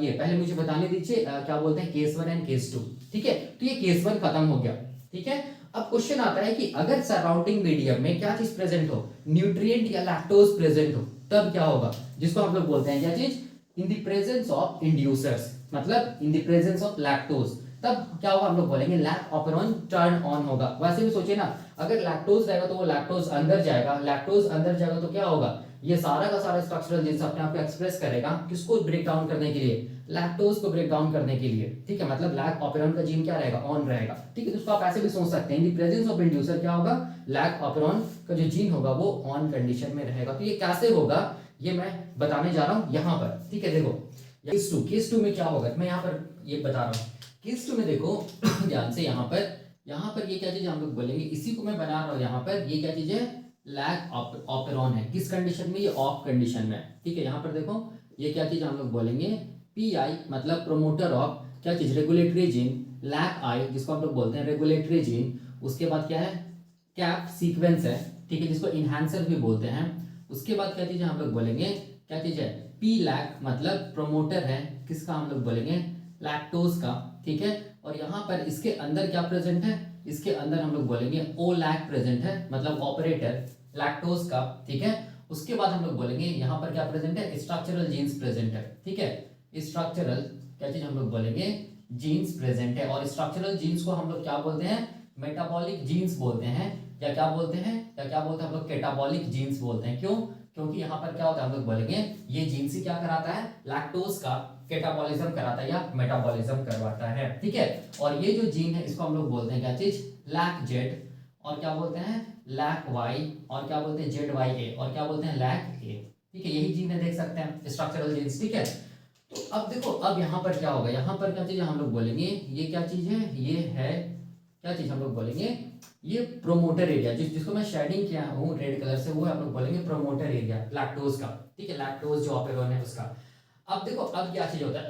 ये पहले मुझे बताने दीजिए क्या बोलते हैं केस 1 एंड केस 2। ठीक है, तो ये केस 1 खत्म हो गया। ठीक है, अब क्वेश्चन आता है कि अगर सराउंडिंग मीडियम में क्या चीज प्रेजेंट हो, न्यूट्रिएंट या लैक्टोज प्रेजेंट हो, तब क्या होगा, जिसको हम लोग बोलते हैं क्या चीज, in the presence of inducers, मतलब in the presence of lactose, तब क्या होगा, हम लोग बोलेंगे लैक ऑपेरॉन टर्न ऑन होगा। वैसे भी सोचिए ना, अगर लैक्टोज रहेगा तो वो लैक्टोज अंदर जाएगा, लैक्टोज अंदर जाएगा तो क्या होगा, ये सारा का सारा स्ट्रक्चरल जीन्स अपने आप को एक्सप्रेस करेगा, किसको ब्रेक डाउन करने के लिए, लैक्टोज को ब्रेक डाउन करने के लिए। ठीक है, मतलब लैक ऑपेरॉन का जीन क्या रहेगा, ऑन रहेगा। ठीक है, तो उसको आप ऐसे भी सोच सकते हैं, इन द प्रेजेंस ऑफ इंड्यूसर क्या होगा, लैक ऑपेरॉन का जो जीन होगा वो ऑन कंडीशन में रहेगा। तो ये कैसे होगा ये मैं बताने जा रहा हूं यहां पर। ठीक है, देखो केस 2 में क्या होगा, मैं यहां पर ये बता रहा हूं। केस 2 में देखो ध्यान से, यहाँ पर ये क्या चीज हम लोग बोलेंगे, इसी को मैं बना रहा हूँ यहाँ पर, ये क्या चीज है, लैक ऑपेरॉन है। किस कंडीशन में, ये ऑफ कंडीशन में। ठीक है, यहाँ पर देखो ये क्या चीज हम लोग बोलेंगे, पीआई मतलब प्रोमोटर ऑफ क्या चीज, रेगुलेटरी जीन, लैक आई जिसको हम लोग बोलते हैं रेगुलेटरी जीन। उसके बाद क्या है, कैप सीक्वेंस है। ठीक है, जिसको इनहैंसर भी बोलते हैं। उसके बाद क्या चीज हम लोग बोलेंगे, क्या चीज है, पी लैक मतलब प्रोमोटर है, किसका हम लोग बोलेंगे, लैक्टोज का। ठीक है, और यहाँ पर इसके अंदर क्या प्रेजेंट है, इसके अंदर हम लोग बोलेंगे ओ लैक प्रेजेंट है, मतलब ऑपरेटर लैक्टोज का। ठीक है, उसके बाद हम लोग बोलेंगे यहाँ पर क्या प्रेजेंट है, स्ट्रक्चरल जीन्स प्रेजेंट है। ठीक है, स्ट्रक्चरल क्या चीज हम लोग बोलेंगे, जीन्स प्रेजेंट है। और स्ट्रक्चरल जीन्स को हम लोग क्या बोलते हैं, मेटाबॉलिक जीन्स बोलते हैं, या क्या बोलते हैं, हम लोग कैटाबॉलिक जीन्स बोलते हैं। क्यों, क्योंकि यहाँ पर क्या होता है, हम लोग बोलेंगे ये जीन्स ही क्या कराता है, लैक्टोज का कैटाबॉलिज्म कराता है या मेटाबॉलिज्म करवाता है। ठीक है, और ये जो जीन है इसको हम लोग बोलते हैं क्या चीज, लैक जेड, और क्या बोलते हैं लैक वाई, और क्या बोलते हैं जेड वाई ए, और क्या बोलते हैं लैक ए। ठीक है, यही जीन है, देख सकते हैं स्ट्रक्चरल जीन्स। ठीक है, तो अब देखो, अब यहाँ पर क्या होगा, यहाँ पर क्या चीज हम लोग बोलेंगे, ये क्या चीज है, ये है क्या चीज हम लोग बोलेंगे, ये प्रोमोटर एरिया, जिसको मैं शेडिंग किया हूँ रेड कलर से, वो हम लोग बोलेंगे प्रोमोटर एरिया लैक्टोज का। ठीक है, लैक्टोज जो ऑपेरोन है उसका। अब देखो अब क्या चीज होता है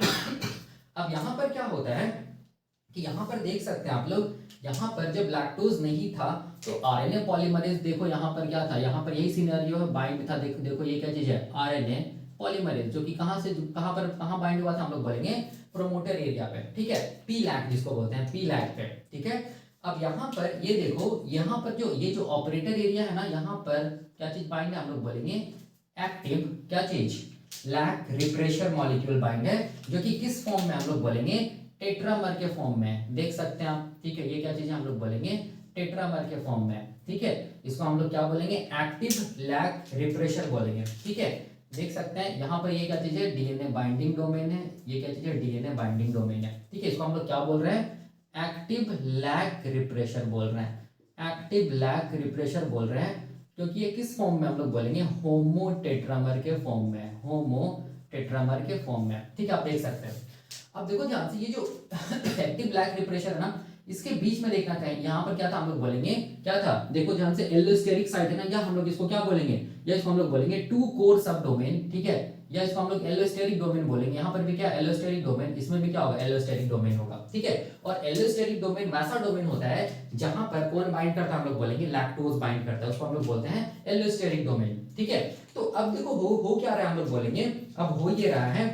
अब यहाँ पर क्या होता है कि यहाँ पर देख सकते हैं आप लोग, यहाँ पर जब लैक्टोज नहीं था तो आरएनए पॉलीमरेज, देखो यहाँ पर क्या था, यहाँ पर यही सिनेरियो है, बाइंड था, देखो देखो ये क्या चीज है, आरएनए पॉलीमरेज, जो कि कहाँ से कहाँ पर कहाँ बाइंड हुआ था, हम लोग बोलेंगे प्रोमोटर एरिया पे। ठीक है, पी लैक जिसको बोलते हैं, पी लैक पे। ठीक है, अब यहाँ पर ये देखो, यहाँ पर जो ये जो ऑपरेटर एरिया है ना, यहाँ पर क्या चीज बाइंड है, हम लोग बोलेंगे एक्टिव क्या चीज, लैक रिप्रेशर मॉलिक्यूल बाइंड है, जो कि किस फॉर्म में हम लोग बोलेंगे, टेट्रामर के फॉर्म में, देख सकते हैं आप। ठीक है, ये क्या चीज है, हम लोग बोलेंगे टेट्रामर के फॉर्म में। ठीक है, इसको हम लोग क्या बोलेंगे, एक्टिव लैक रिप्रेशर बोलेंगे। ठीक है, देख सकते हैं यहाँ पर ये क्या चीज है, डीएनए बाइंडिंग डोमेन है, ये क्या चीज है, डीएनए बाइंडिंग डोमेन है। ठीक है, इसको हम लोग क्या बोल रहे हैं, एक्टिव लैक रिप्रेशर बोल रहे हैं, एक्टिव लैक रिप्रेशर बोल रहे हैं, क्योंकि ये किस फॉर्म में हम लोग बोलेंगे, होमो टेट्रामर के फॉर्म में, होमो टेट्रामर के फॉर्म में। ठीक है, आप देख सकते हैं। अब देखो ध्यान से, ये जो एक्टिव ब्लैक रिप्रेशर है ना, इसके बीच में देखना चाहिए, यहाँ पर क्या था, हम लोग बोलेंगे क्या था, देखो ध्यान से, एलोस्टेरिक साइट है ना, या हम लोग इसको क्या बोलेंगे, या इसको हम लोग बोलेंगे टू कोर सब डोमेन। ठीक है, या इसको हम लोग एलोस्टेरिक डोमेन बोलेंगे। यहाँ पर भी क्या, एलोस्टेरिक डोमेन, इसमें भी क्या होगा, एलोस्टेरिक डोमेन होगा। ठीक है, और एलोस्टेरिक डोमेन वैसा डोमेन होता है जहां पर कौन बाइंड करता है, हम लोग बोलेंगे लैक्टोज बाइंड करता है, उसको हम लोग बोलते हैं एलोस्टेरिक डोमेन। ठीक है, तो अब देखो हो क्या रहा है, हम लोग बोलेंगे, अब हो ये रहा है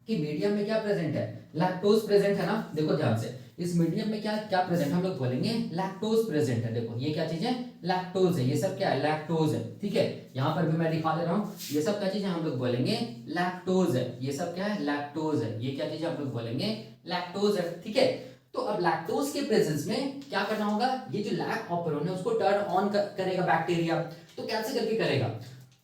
कि मीडियम में क्या प्रेजेंट है, लैक्टोज प्रेजेंट है ना। देखो ध्यान से, इस मीडियम में क्या क्या प्रेजेंट, हम लोग बोलेंगे लैक्टोज प्रेजेंट है। देखो ये क्या चीज है, लैक्टोज है, ये सब क्या है, लैक्टोज है। ठीक है, यहाँ पर भी मैं दिखा दे रहा हूँ, ये सब क्या चीज है, हम लोग बोलेंगे लैक्टोज है, ये सब क्या है, लैक्टोज है, ये क्या चीज है, हम लोग बोलेंगे लैक्टोज है। ठीक है, तो अब लैक्टोज के प्रेजेंस में क्या करना होगा, ये जो लैक ऑपरेंड है उसको टर्न ऑन करेगा बैक्टीरिया। तो कैसे करके करेगा,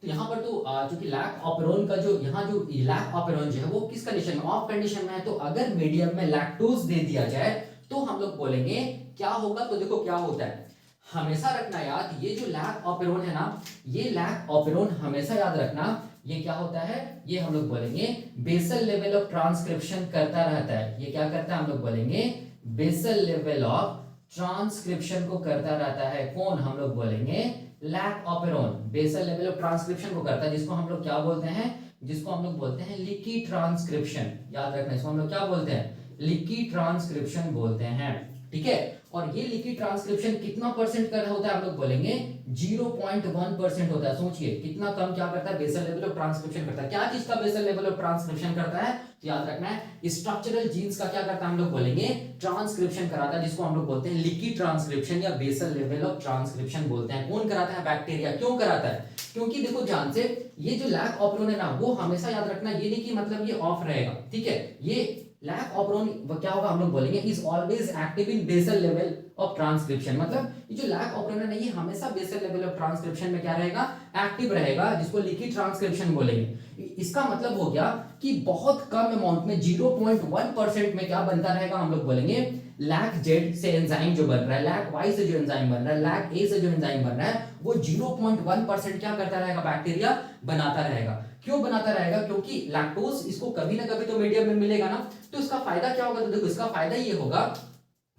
तो यहाँ पर तो चूंकि लैक ऑपेरोन का जो यहाँ जो लैक ऑपेरोन जो है वो किस कंडीशन में, ऑफ कंडीशन में है, तो अगर मीडियम में लैक्टोज दे दिया जाए तो हम लोग बोलेंगे क्या होगा। तो देखो क्या होता है, हमेशा रखना याद, ये जो लैक ऑपेरोन है ना, ये लैक ऑपेरोन हमेशा याद रखना, ये क्या होता है, ये हम लोग बोलेंगे बेसल लेवल ऑफ ट्रांसक्रिप्शन करता रहता है। ये क्या करता है, हम लोग बोलेंगे बेसल लेवल ऑफ ट्रांसक्रिप्शन को करता रहता है। कौन, हम लोग बोलेंगे lac operon basal level of transcription को करता है, जिसको हम लोग क्या बोलते हैं, जिसको हम लोग बोलते हैं लीकी ट्रांसक्रिप्शन। याद रखना, इसको हम लोग क्या बोलते हैं, लीकी ट्रांसक्रिप्शन बोलते हैं। ठीक है, और ये लीकी ट्रांसक्रिप्शन कितना परसेंट का होता है, हम लोग बोलेंगे 0.1% होता है। सोचिए कितना कम क्या करता है, बेसल लेवल ऑफ ट्रांसक्रिप्शन करता है। क्या चीज का बेसल लेवल ऑफ ट्रांसक्रिप्शन करता है, तो याद रखना है स्ट्रक्चरल जीन्स का क्या करता है, हम लोग बोलेंगे ट्रांसक्रिप्शन कराता है, जिसको हम लोग बोलते हैं लीकी ट्रांसक्रिप्शन या बेसल लेवल ऑफ ट्रांसक्रिप्शन बोलते हैं। कौन कराता है, बैक्टीरिया। क्यों कराता है, क्योंकि देखो ध्यान से, ये जो लैक ऑपरेन है ना, वो हमेशा याद रखना, ये नहीं कि मतलब ये ऑफ रहेगा। ठीक है, ये लैक ऑपरेन क्या होगा, हम लोग बोलेंगे is always active in basal level of transcription. मतलब ये जो लैक ऑपरेन है, ये हमेशा बेसल लेवल ऑफ ट्रांसक्रिप्शन में क्या रहेगा, एक्टिव रहेगा, जिसको लीकी ट्रांसक्रिप्शन बोलेंगे। इसका मतलब हो गया कि बहुत कम अमाउंट में 0.1% में क्या बनता रहेगा, हम लोग बोलेंगे लैक जेड से एंजाइम जो बन रहा है, लैक वाई से जो एंजाइम बन रहा है, लैक ए से जो एंजाइम बन रहा है, वो 0.1% क्या करता रहेगा, बैक्टीरिया बनाता रहेगा। क्यों बनाता रहेगा, क्योंकि लैक्टोज इसको कभी ना कभी तो मीडियम में मिलेगा ना। तो इसका फायदा क्या होगा, तो देखो इसका फायदा ये होगा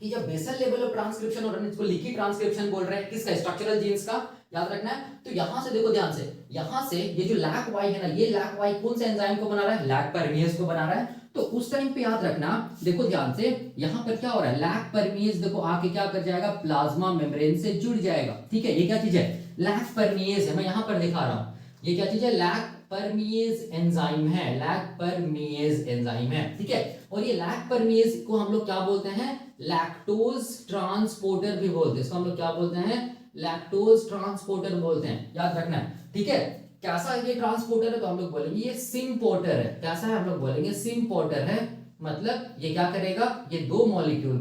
कि जब बेसल लेवल ऑफ ट्रांसक्रिप्शन हो रहा है, इसको लीकी ट्रांसक्रिप्शन बोल रहे हैं, किसका, स्ट्रक्चरल जीन्स का, याद रखना है। तो यहां से देखो ध्यान से, यहां से ये जो लैक वाई है ना, ये लैक वाई कौन से एंजाइम को बना रहा है, लैक परमिएज को बना रहा है। तो उस टाइम पे याद रखना, देखो ध्यान से, यहां पर क्या हो रहा है, लैक परमिएज देखो आके क्या कर जाएगा, प्लाज्मा मेम्ब्रेन से जुड़ जाएगा। ठीक है, ये क्या चीज है, लैक परमिएज है, मैं यहां पर दिखा रहा हूं, ये क्या चीज है, लैक परमिएज एंजाइम है, लैक परमिएज एंजाइम है। ठीक है, और ये लैक परमिएज को हम लोग क्या बोलते हैं, लैक्टोज ट्रांसपोर्टर भी बोलते हैं। इसको हम लोग क्या बोलते हैं, लैक्टोज ट्रांसपोर्टर बोलते हैं, याद रखना है। ठीक है, कैसा ये ट्रांसपोर्टर है, तो हम लोग बोलेंगे ये सिम्पोर्टर है। कैसा है, हम लोग बोलेंगे सिम्पोर्टर है। मतलब ये क्या करेगा, ये दो मॉलिक्यूल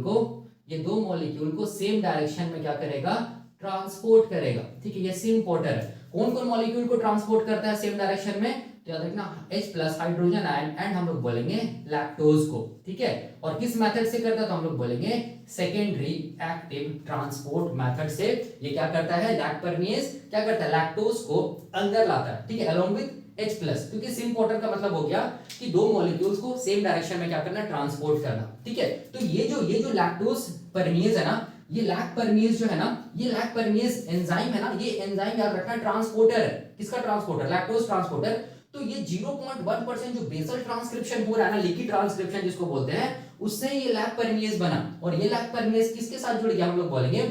को सेम डायरेक्शन में क्या करेगा, ट्रांसपोर्ट करेगा। ठीक है, ये सिम्पोर्टर है। कौन कौन मॉलिक्यूल को ट्रांसपोर्ट करता है सेम डायरेक्शन में, तो याद रखना H+ हाइड्रोजन आयन एंड हम लोग बोलेंगे लैक्टोज को। ठीक है, और किस मेथड से करता है, तो हम लोग बोलेंगे सेकेंडरी एक्टिव ट्रांसपोर्ट मेथड से। ये क्या करता है, लैक परमिएज क्या करता है, लैक्टोज को अंदर लाता है। ठीक है, अलोंग विद H प्लस, क्योंकि सिम्पोर्टर का मतलब हो गया कि दो मॉलिक्यूल्स को सेम डायरेक्शन में क्या करना, ट्रांसपोर्ट करना। ठीक है, तो ये जो लैक्टोज परमेज है ना, ये लैक परमेज जो है ना, ये लैक परमेज एंजाइम है ना, ये एंजाइम याद रखना ट्रांसपोर्टर है। किसका ट्रांसपोर्टर, लैक्टोज ट्रांसपोर्टर। तो ये 0.1% जो बेसल ट्रांसक्रिप्शन हो रहा है ना, लीकी ट्रांसक्रिप्शन जिसको बोलते हैं, उससे ये लैक परमेज बना। और ये लैक परमेज किसके साथ जुड़ गया, हम लोग बोलेंगे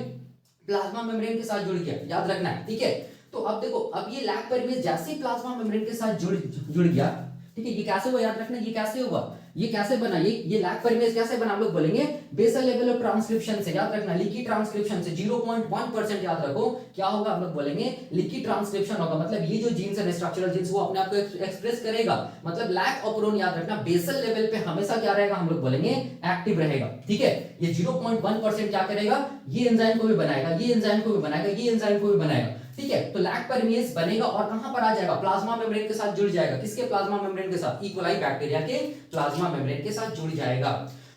प्लाज्मा मेम्ब्रेन के साथ जुड़ गया, याद रखना है। ठीक है, तो अब देखो, अब ये लैक परमेज जैसे ही प्लाज्मा मेम्ब्रेन के साथ जुड़ गया, ठीक है, ये कैसे हुआ, याद रखना, ये कैसे हुआ, ये कैसे बना, ये लैक परमेज कैसे बना, हम लोग बोलेंगे बेसल लेवल ऑफ ट्रांसक्रिप्शन से, याद रखना, लीकी ट्रांसक्रिप्शन से 0.1% याद रखो, क्या होगा, हम लोग बोलेंगे लीकी ट्रांसक्रिप्शन होगा। मतलब ये जो जीन्स है, स्ट्रक्चरल जीन्स, वो अपने आप को एक्सप्रेस करेगा। मतलब लैक ऑपरोन, याद रखना, बेसल लेवल पे हमेशा क्या रहेगा, हम लोग बोलेंगे एक्टिव रहेगा। ठीक है, ये 0.1% क्या करेगा, ये एंजाइम को भी बनाएगा, ये एंजाइम को भी बनाएगा, ये एंजाइम को भी बनाएगा। ठीक है, तो लैक परमेज बनेगा और कहां पर आ जाएगा, प्लाज्मा मेम्ब्रेन के साथ जुड़ जाएगा। किसके प्लाज्मा मेम्ब्रेन के साथ, इकोलाई बैक्टीरिया के प्लाज्मा मेम्ब्रेन के साथ जुड़ जाएगा।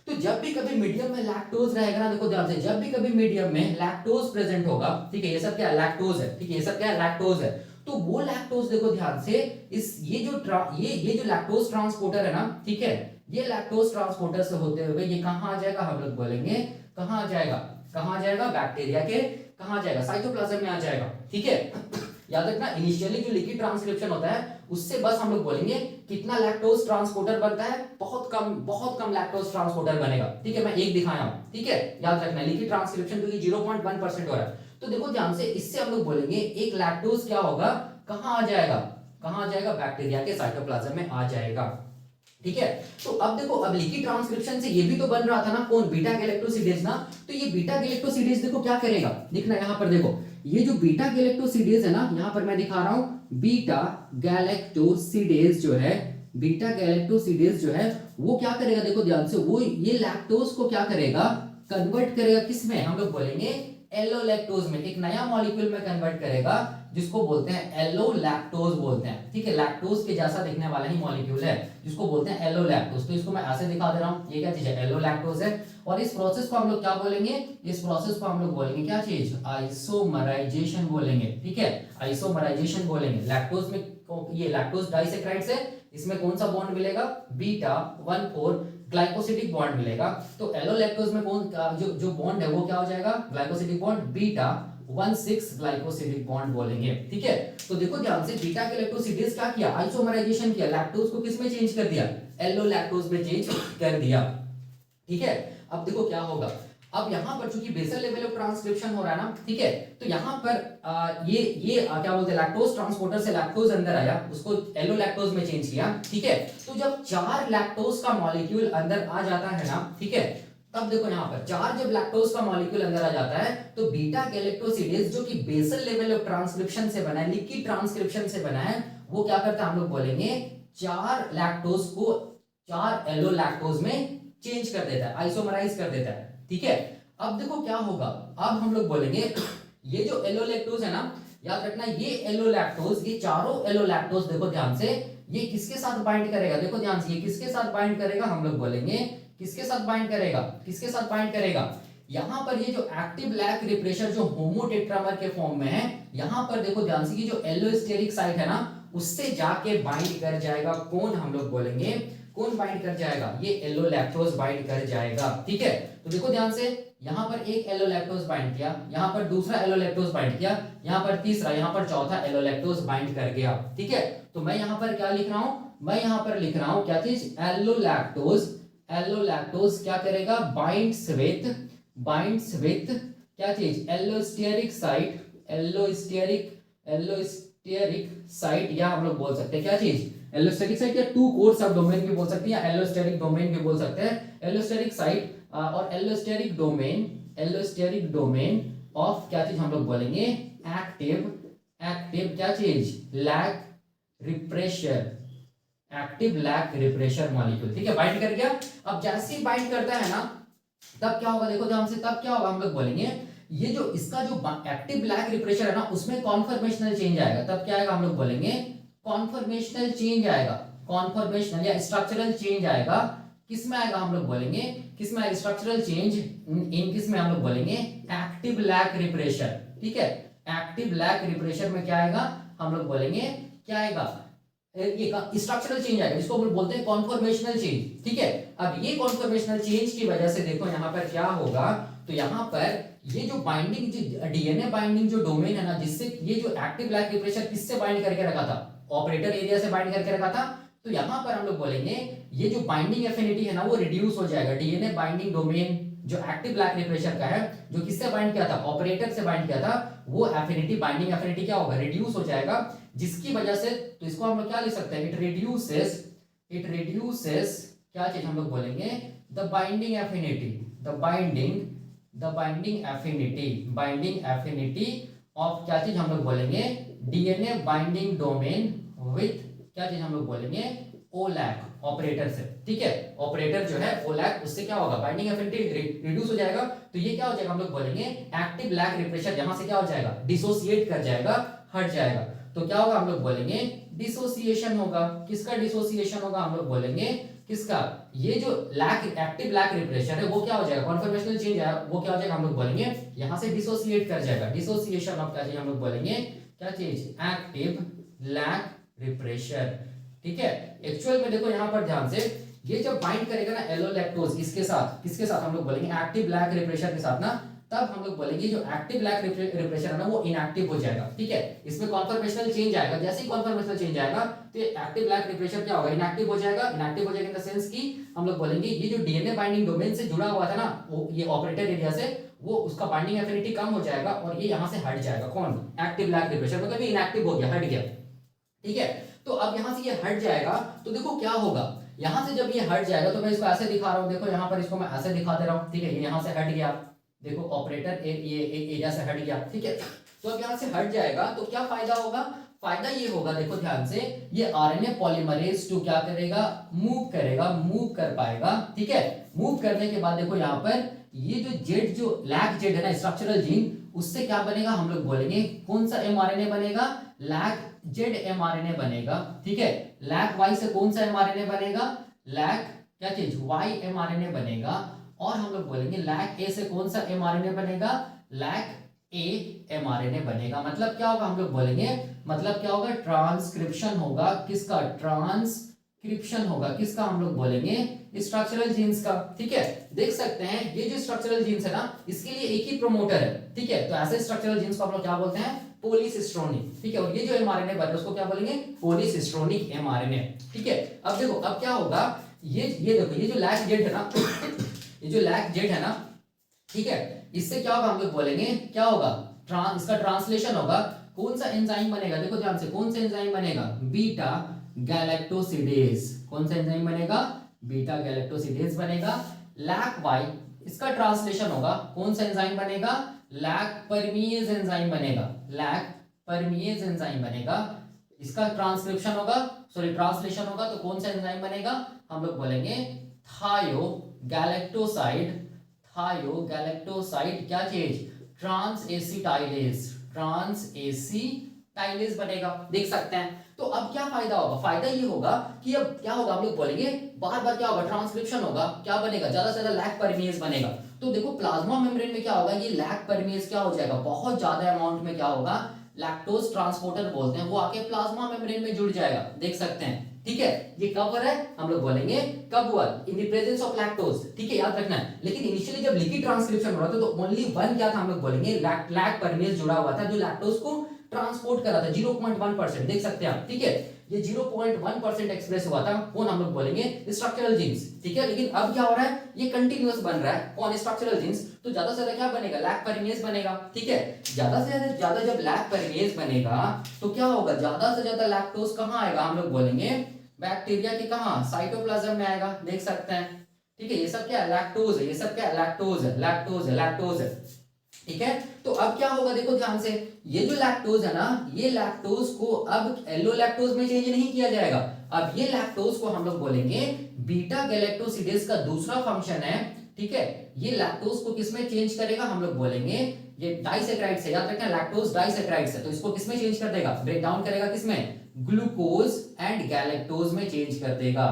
तो जब भी कभी मीडियम में लैक्टोज रहेगा ना, देखो ध्यान से, जब भी कभी मीडियम में लैक्टोज प्रेजेंट होगा, ठीक है, ये सब क्या है, लैक्टोज है। ठीक है, ये सब क्या है, लैक्टोज है। तो वो लैक्टोज देखो ध्यान से, इस ये जो लैक्टोज ट्रांसपोर्टर है ना, ठीक है, ये लैक्टोज ट्रांसपोर्टर से होते हुए ये कहां आ जाएगा, हम लोग बोलेंगे कहां आ जाएगा, कहां आ जाएगा, बैक्टीरिया के कहां आ जाएगा, साइटोप्लाज्म में आ जाएगा। ठीक है, याद रखना, इनिशियली जो लिक्विड ट्रांसक्रिप्शन होता है उससे बस हम लोग बोलेंगे कितना लैक्टोज ट्रांसपोर्टर बनता है, बहुत कम लैक्टोज ट्रांसपोर्टर बनेगा। ठीक है, मैं एक दिखाया हूं। ठीक है, याद रखना, लिक्विड ट्रांसक्रिप्शन क्योंकि 0.1% हो रहा है, तो देखो ध्यान से, इससे हम लोग बोलेंगे एक लैक्टोज क्या होगा, कहां आ जाएगा, कहां आ जाएगा, बैक्टीरिया के साइटोप्लाज्म में आ जाएगा। ठीक है, तो अब देखो, अब लीकी ट्रांसक्रिप्शन से ये भी तो बन रहा था ना, कौन, बीटा गैलेक्टोसिडेज ना। तो ये बीटा गैलेक्टोसिडेज देखो क्या करेगा, देखना यहां पर देखो, ये जो बीटा गैलेक्टोसिडेज है ना, यहां पर मैं दिखा रहा हूं, बीटा गैलेक्टोसिडेज जो है, बीटा गैलेक्टोसिडेज जो है, वो क्या करेगा, देखो ध्यान से, वो ये लैक्टोज को क्या करेगा, कन्वर्ट करेगा किसमें, हम लोग बोलेंगे एलोलैक्टोज में, एक नया मॉलिक्यूल में कन्वर्ट करेगा, जिसको बोलते हैं एलोलैक्टोज बोलते हैं। ठीक है, लैक्टोज के जैसा दिखने वाला ही मॉलिक्यूल है, जिसको बोलते हैं एलोलैक्टोज। तो इसको मैं ऐसे दिखा दे रहा हूं, ये क्या चीज है, एलोलैक्टोज है। और इस प्रोसेस को हम लोग क्या बोलेंगे, इस प्रोसेस को हम लोग बोलेंगे क्या चीज, आइसोमराइजेशन बोलेंगे। ठीक है, आइसोमराइजेशन बोलेंगे। लैक्टोज में, ये लैक्टोज डाइसेक्राइड्स है, इसमें कौन सा बॉन्ड मिलेगा, बीटा 1,4 ग्लाइकोसिडिक बॉन्ड मिलेगा। तो एलोलैक्टोज में कौन जो बॉन्ड है वो क्या हो जाएगा, glycosidic bond, beta 1,6 glycosidic bond बोलेंगे। ठीक है, तो देखो ध्यान से, बीटा गैलेक्टोसिडेज क्या किया, आइसोमराइजेशन किया, लैक्टोज को किस में चेंज कर दिया, एलोलैक्टोज में चेंज कर दिया। ठीक है, अब देखो क्या होगा, अब यहां पर चूंकि बेसल लेवल ऑफ ट्रांसक्रिप्शन हो रहा है ना, ठीक है, तो यहां पर क्या बोलते हैं, लैक्टोज ट्रांसपोर्टर से लैक्टोज अंदर आया, उसको एलोलैक्टोज में चेंज किया। ठीक है, तो जब 4 लैक्टोज का मॉलिक्यूल अंदर आ जाता है ना, ठीक है, तब देखो यहां पर 4 जब लैक्टोज का मॉलिक्यूल अंदर आ जाता है, तो बीटा गैलेक्टोसिडेज जो कि बेसल लेवल ऑफ ट्रांसक्रिप्शन से बना है, लिक्विड ट्रांसक्रिप्शन से बना है, वो क्या करता है, हम लोग बोलेंगे 4 लैक्टोज को 4 एलोलैक्टोज में चेंज कर देता है, आइसोमराइज कर देता है। ठीक है, अब देखो क्या होगा, अब हम लोग बोलेंगे ये जो एलोलैक्टोज है ना, याद रखना, ये एलोलैक्टोज, ये चारों एलोलैक्टोज देखो ध्यान से, ये किसके साथ बाइंड करेगा, देखो ध्यान से, ये किसके साथ बाइंड करेगा, हम लोग बोलेंगे किसके साथ बाइंड करेगा, किसके साथ बाइंड करेगा, यहां पर ये जो एक्टिव लैक रिप्रेशर जो होमोटेट्रामर के फॉर्म में है, यहां पर देखो ध्यान से, ये जो एलोस्टेरिक साइट है ना, उससे जाके बाइंड कर जाएगा, कौन, हम लोग बोलेंगे कौन बाइंड कर जाएगा, ये एलोलैक्टोज बाइंड कर जाएगा। ठीक है, तो देखो ध्यान से, यहां पर एक एलोलैक्टोज बाइंड किया, यहां पर दूसरा एलोलैक्टोज बाइंड किया, यहां पर तीसरा, यहां पर चौथा एलोलैक्टोज बाइंड कर गया। ठीक है, तो मैं यहां पर क्या लिख रहा हूं, मैं यहां पर लिख रहा हूं क्या चीज, एलोलैक्टोज, एलोलैक्टोज क्या करेगा, बाइंड्स विथ क्या चीज, एलोस्टेरिक साइट, एलोस्टेरिक साइट, या हम लोग बोल सकते हैं क्या चीज, एलोस्टेरिक साइट, या 2 कोर सब डोमेन भी बोल सकते हैं, या एलोस्टेरिक डोमेन भी बोल सकते हैं। एलोस्टेरिक साइट और एलोस्टेरिक डोमेन ऑफ क्या चीज, हम लोग बोलेंगे एक्टिव क्या चीज, lac repressor, active lac repressor molecule. ठीक है, बाइंड कर गया। अब जैसे ही बाइंड करता है ना, तब क्या होगा, देखो ध्यान से, तब क्या होगा, हम लोग बोलेंगे ये जो इसका जो एक्टिव लैक रिप्रेशर है ना, उसमें कॉन्फॉर्मेशनल चेंज आएगा। तब क्या आएगा, हम लोग बोलेंगे कॉन्फॉर्मेशनल चेंज आएगा, कॉन्फॉर्मेशनल या स्ट्रक्चरल चेंज आएगा। किसमें आएगा, हम लोग बोलेंगे किसमें आएगा, स्ट्रक्चरल चेंज इन किसमें, हम लोग बोलेंगे एक्टिव लैक रिप्रेशर। ठीक है, एक्टिव लैक रिप्रेशर में क्या आएगा, हम लोग बोलेंगे क्या आएगा, ये स्ट्रक्चरल चेंज आएगा जिसको हम बोलते हैं कॉन्फॉर्मेशनल चेंज। ठीक है, अब ये कॉन्फॉर्मेशनल चेंज की वजह से देखो यहाँ पर क्या होगा, तो यहाँ पर ये जो बाइंडिंग जो डीएनए बाइंडिंग जो डोमेन है ना, जिससे ये जो एक्टिव लैक रिप्रेशर किससे बाइंड करके रखा था, ऑपरेटर एरिया से बाइंड करके रखा था, तो यहाँ पर हम लोग बोलेंगे ये जो बाइंडिंग एफिनिटी है ना वो रिड्यूस हो जाएगा। डीएनए बाइंडिंग डोमेन जो एक्टिव लैक रिप्रेशर का है, जो किससे बाइंड किया था, ऑपरेटर से बाइंड किया था, वो एफिनिटी बाइंडिंग एफिनिटी क्या होगा, रिड्यूस हो जाएगा, जिसकी वजह से तो इसको हम लोग क्या लिख सकते हैं, इट रिड्यूसेस क्या चीज हम लोग बोलेंगे, the binding affinity, binding affinity of क्या चीज हम लोग बोलेंगे, डीएनए बाइंडिंग डोमेन विथ क्या चीज हम लोग बोलेंगे, ओलैक ऑपरेटर से। ठीक है, ऑपरेटर जो है ओलैक, उससे क्या होगा, बाइंडिंग एफिनिटी रिड्यूस हो जाएगा, तो ये क्या हो जाएगा, हम लोग बोलेंगे एक्टिव लैक रिप्रेशर यहां से क्या हो जाएगा, डिसोसिएट कर जाएगा, हट जाएगा, तो क्या होगा, हम लोग बोलेंगे डिसोसिएशन होगा। किसका डिसोसिएशन होगा, हम लोग बोलेंगे किसका, ये जो लैक एक्टिव लैक रिप्रेशर है वो क्या हो जाएगा, कॉन्फॉर्मेशनल चेंज है वो क्या हो जाएगा, हम लोग बोलेंगे यहां से डिसोसिएट कर जाएगा, डिसोसिएशन ऑफ क्या चीज हम लोग बोलेंगे, क्या चीज, एक्टिव लैक रिप्रेशर। ठीक है, एक्चुअल में देखो यहां पर ध्यान से, ये जब बाइंड करेगा ना एलोलैक्टोज इसके साथ, किसके साथ हम लोग बोलेंगे, एक्टिव लैक रिप्रेशर के साथ ना, तब हम लोग बोलेंगे जो एक्टिव लैक रिप्रेशर है ना वो इनएक्टिव हो जाएगा। ठीक है, इसमें कॉन्फॉर्मेशनल चेंज आएगा, जैसे ही कॉन्फॉर्मेशनल चेंज आएगा तो एक्टिव लैक रिप्रेशर क्या होगा, इनएक्टिव हो जाएगा। इनएक्टिव हो जाएगा इन द सेंस कि हम लोग बोलेंगे ये जो डीएनए बाइंडिंग डोमेन से जुड़ा हुआ था ना, वो ये ऑपरेटर एरिया से, वो उसका बाइंडिंग एफिनिटी कम हो जाएगा और ये यहां से हट जाएगा। कौन, एक्टिव लैक रिप्रेशर, मतलब ये इनएक्टिव हो गया, हट गया। ठीक है, तो अब यहां से ये हट जाएगा तो देखो क्या होगा, यहां से जब ये हट जाएगा तो मैं इसको ऐसे दिखा रहा हूं, देखो यहां पर इसको मैं ऐसे दिखा दे रहा हूं। ठीक है, ये यहां से हट गया, देखो ऑपरेटर ये एरिया से हट गया। ठीक है, तो अब यहां से हट जाएगा तो क्या फायदा होगा, फायदा ये होगा, देखो ध्यान से, ये आरएनए पॉलीमरेज 2 क्या करेगा, मूव कर पाएगा। ठीक है, मूव करने के बाद देखो यहाँ पर ये जो जेड, जो लैक जेड है ना, स्ट्रक्चरल जीन, उससे क्या बनेगा, हम लोग बोलेंगे कौन सा एमआरएनए बनेगा, लैक जेड एमआरएनए बनेगा। ठीक है, लैक वाई से कौन सा एमआरएनए बनेगा, लैक क्या चीज, वाई एमआरएनए बनेगा। और हम लोग बोलेंगे लैक ए से कौन सा एमआरएनए बनेगा, लैक ए एमआरएनए बनेगा। मतलब क्या होगा, हम लोग बोलेंगे, मतलब क्या होगा, ट्रांसक्रिप्शन होगा, किसका, ट्रांसक्रिप्शन होगा, किसका, हम लोग बोलेंगे स्ट्रक्चरल जीन्स का। ठीक है, देख सकते हैं ये जो स्ट्रक्चरल जीन्स है ना, इसके लिए एक ही प्रोमोटर है। ठीक है, तो ऐसे स्ट्रक्चरल जीन्स को हम लोग क्या बोलते हैं, पॉलीसिस्ट्रोनिक। ठीक है, और ये जो एमआरएनए बन रहा है उसको क्या बोलेंगे, पॉलीसिस्ट्रोनिक एमआरएनए। ठीक है, अब देखो अब क्या होगा, ये देखो ये जो लैक जेड है ना ये जो लैक जेड है ना, ठीक है, इससे क्या होगा, हम लोग बोलेंगे क्या होगा, इसका ट्रांसलेशन होगा, कौन सा एंजाइम बनेगा, देखो ध्यान से, कौन सा एंजाइम बनेगा, बीटा गैलेक्टोसिडेज। कौन सा एंजाइम बनेगा, बीटा गैलेक्टोसिडेज बनेगा। लैक वाई, इसका ट्रांसलेशन होगा, कौन सा एंजाइम बनेगा, लैक परमीएज एंजाइम बनेगा, लैक परमीएज एंजाइम बनेगा। इसका ट्रांसक्रिप्शन होगा, सॉरी ट्रांसलेशन होगा, तो कौन सा एंजाइम बनेगा, हम लोग बोलेंगे थायो गैलेक्टोसाइड, क्या चीज, ट्रांस एसिटाइलेज बनेगा। देख सकते हैं, तो अब क्या फायदा होगा, फायदा ये होगा कि अब क्या होगा, हम लोग बोलेंगे बार बार क्या होगा, ट्रांसक्रिप्शन होगा, क्या बनेगा, ज्यादा से ज्यादा लैक परमीएज बनेगा। तो देखो प्लाज्मा मेम्ब्रेन में क्या होगा, ये लैक परमीएज क्या हो जाएगा, बहुत ज्यादा अमाउंट में क्या होगा, लैक्टोज ट्रांसपोर्टर बोलते हैं, वो आके प्लाज्मा मेम्ब्रेन में जुड़ जाएगा। देख सकते हैं, ठीक है, ये कब हो रहा है, हम लोग बोलेंगे कब हुआ, इन द प्रेजेंस ऑफ लैक्टोज। ठीक है, याद रखना है। लेकिन इनिशियली जब लिक्विड ट्रांसक्रिप्शन हो रहा था तो ओनली वन क्या था, हम लोग बोलेंगे लैक परमीएज जुड़ा हुआ था, जो लैक्टोज को ट्रांसपोर्ट कर रहा था, 0.1%। देख सकते हैं आप, ठीक है, ये 0.1% एक्सप्रेस हुआ था, कौन, हम लोग बोलेंगे स्ट्रक्चरल जीन्स। ठीक है, लेकिन अब क्या हो रहा है, ये कंटिन्यूअस बन रहा है, कौन, स्ट्रक्चरल जीन्स, तो ज्यादा से ज्यादा क्या बनेगा, लैक परमीएज बनेगा। ठीक है, ज्यादा से ज्यादा जब लैक परमीएज बनेगा तो क्या होगा, ज्यादा से ज्यादा लैक्टोज कहां आएगा, हम लोग बोलेंगे बैक्टीरिया के कहां, साइटोप्लाज्म में आएगा। देख सकते हैं, ठीक है, ये सब क्या है, लैक्टोज है, ये सब क्या है, लैक्टोज है। ठीक है, तो अब क्या होगा, देखो ध्यान से, ये जो लैक्टोज है ना, ये लैक्टोज को अब एलो लैक्टोज में चेंज नहीं किया जाएगा। अब ये लैक्टोज को हम लोग बोलेंगे बीटा गैलेक्टोसिडेज का दूसरा फंक्शन है। ठीक है, ये लैक्टोज को किसमें चेंज करेगा, हम लोग बोलेंगे ये डाइसैकेराइड से, याद रखना लैक्टोज डाइसैकेराइड है, तो इसको किसमें चेंज कर देगा, ब्रेक डाउन करेगा, किसमें, ग्लूकोज एंड गैलेक्टोज में चेंज कर देगा।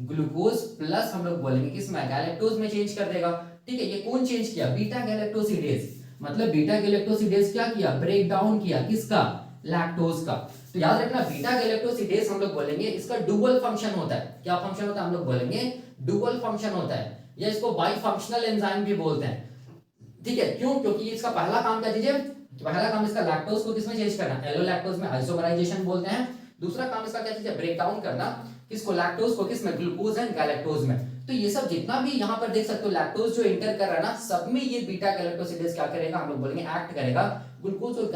ग्लूकोज प्लस हम लोग बोलेंगे किसमें, गैलेक्टोज में चेंज कर देगा। ठीक है, ये कौन चेंज किया, बीटा गैलेक्टोसिडेज। मतलब बीटा गैलेक्टोसिडेज क्या किया, ब्रेक डाउन किया, किसका, लैक्टोज का। तो याद रखना बीटा गैलेक्टोसिडेज हम लोग बोलेंगे इसका डुअल फंक्शन होता है। क्या फंक्शन होता है? हम लोग बोलेंगे डुअल फंक्शन होता है, या इसको बाई फंक्शनल एंजाइम भी बोलते हैं। ठीक है, क्यों? क्योंकि इसका पहला काम क्या दीजिए, पहला काम इसका लैक्टोज को किसमें चेंज करना, एलो लैक्टोज में आइसोमराइजेशन बोलते हैं। दूसरा काम इसका क्या चीज है, ब्रेक डाउन करना, किसको, लैक्टोज को, किसमें, ग्लूकोज एंड गैलेक्टोज में। तो ये सब जितना भी यहाँ पर देख सकते हो लैक्टोज जो इंटर कर रहा है ना, सब में ये बीटा गैलेक्टोसिडेज क्या करेगा, हम लोग बोलेंगे एक्ट करेगा। ग्लूकोज और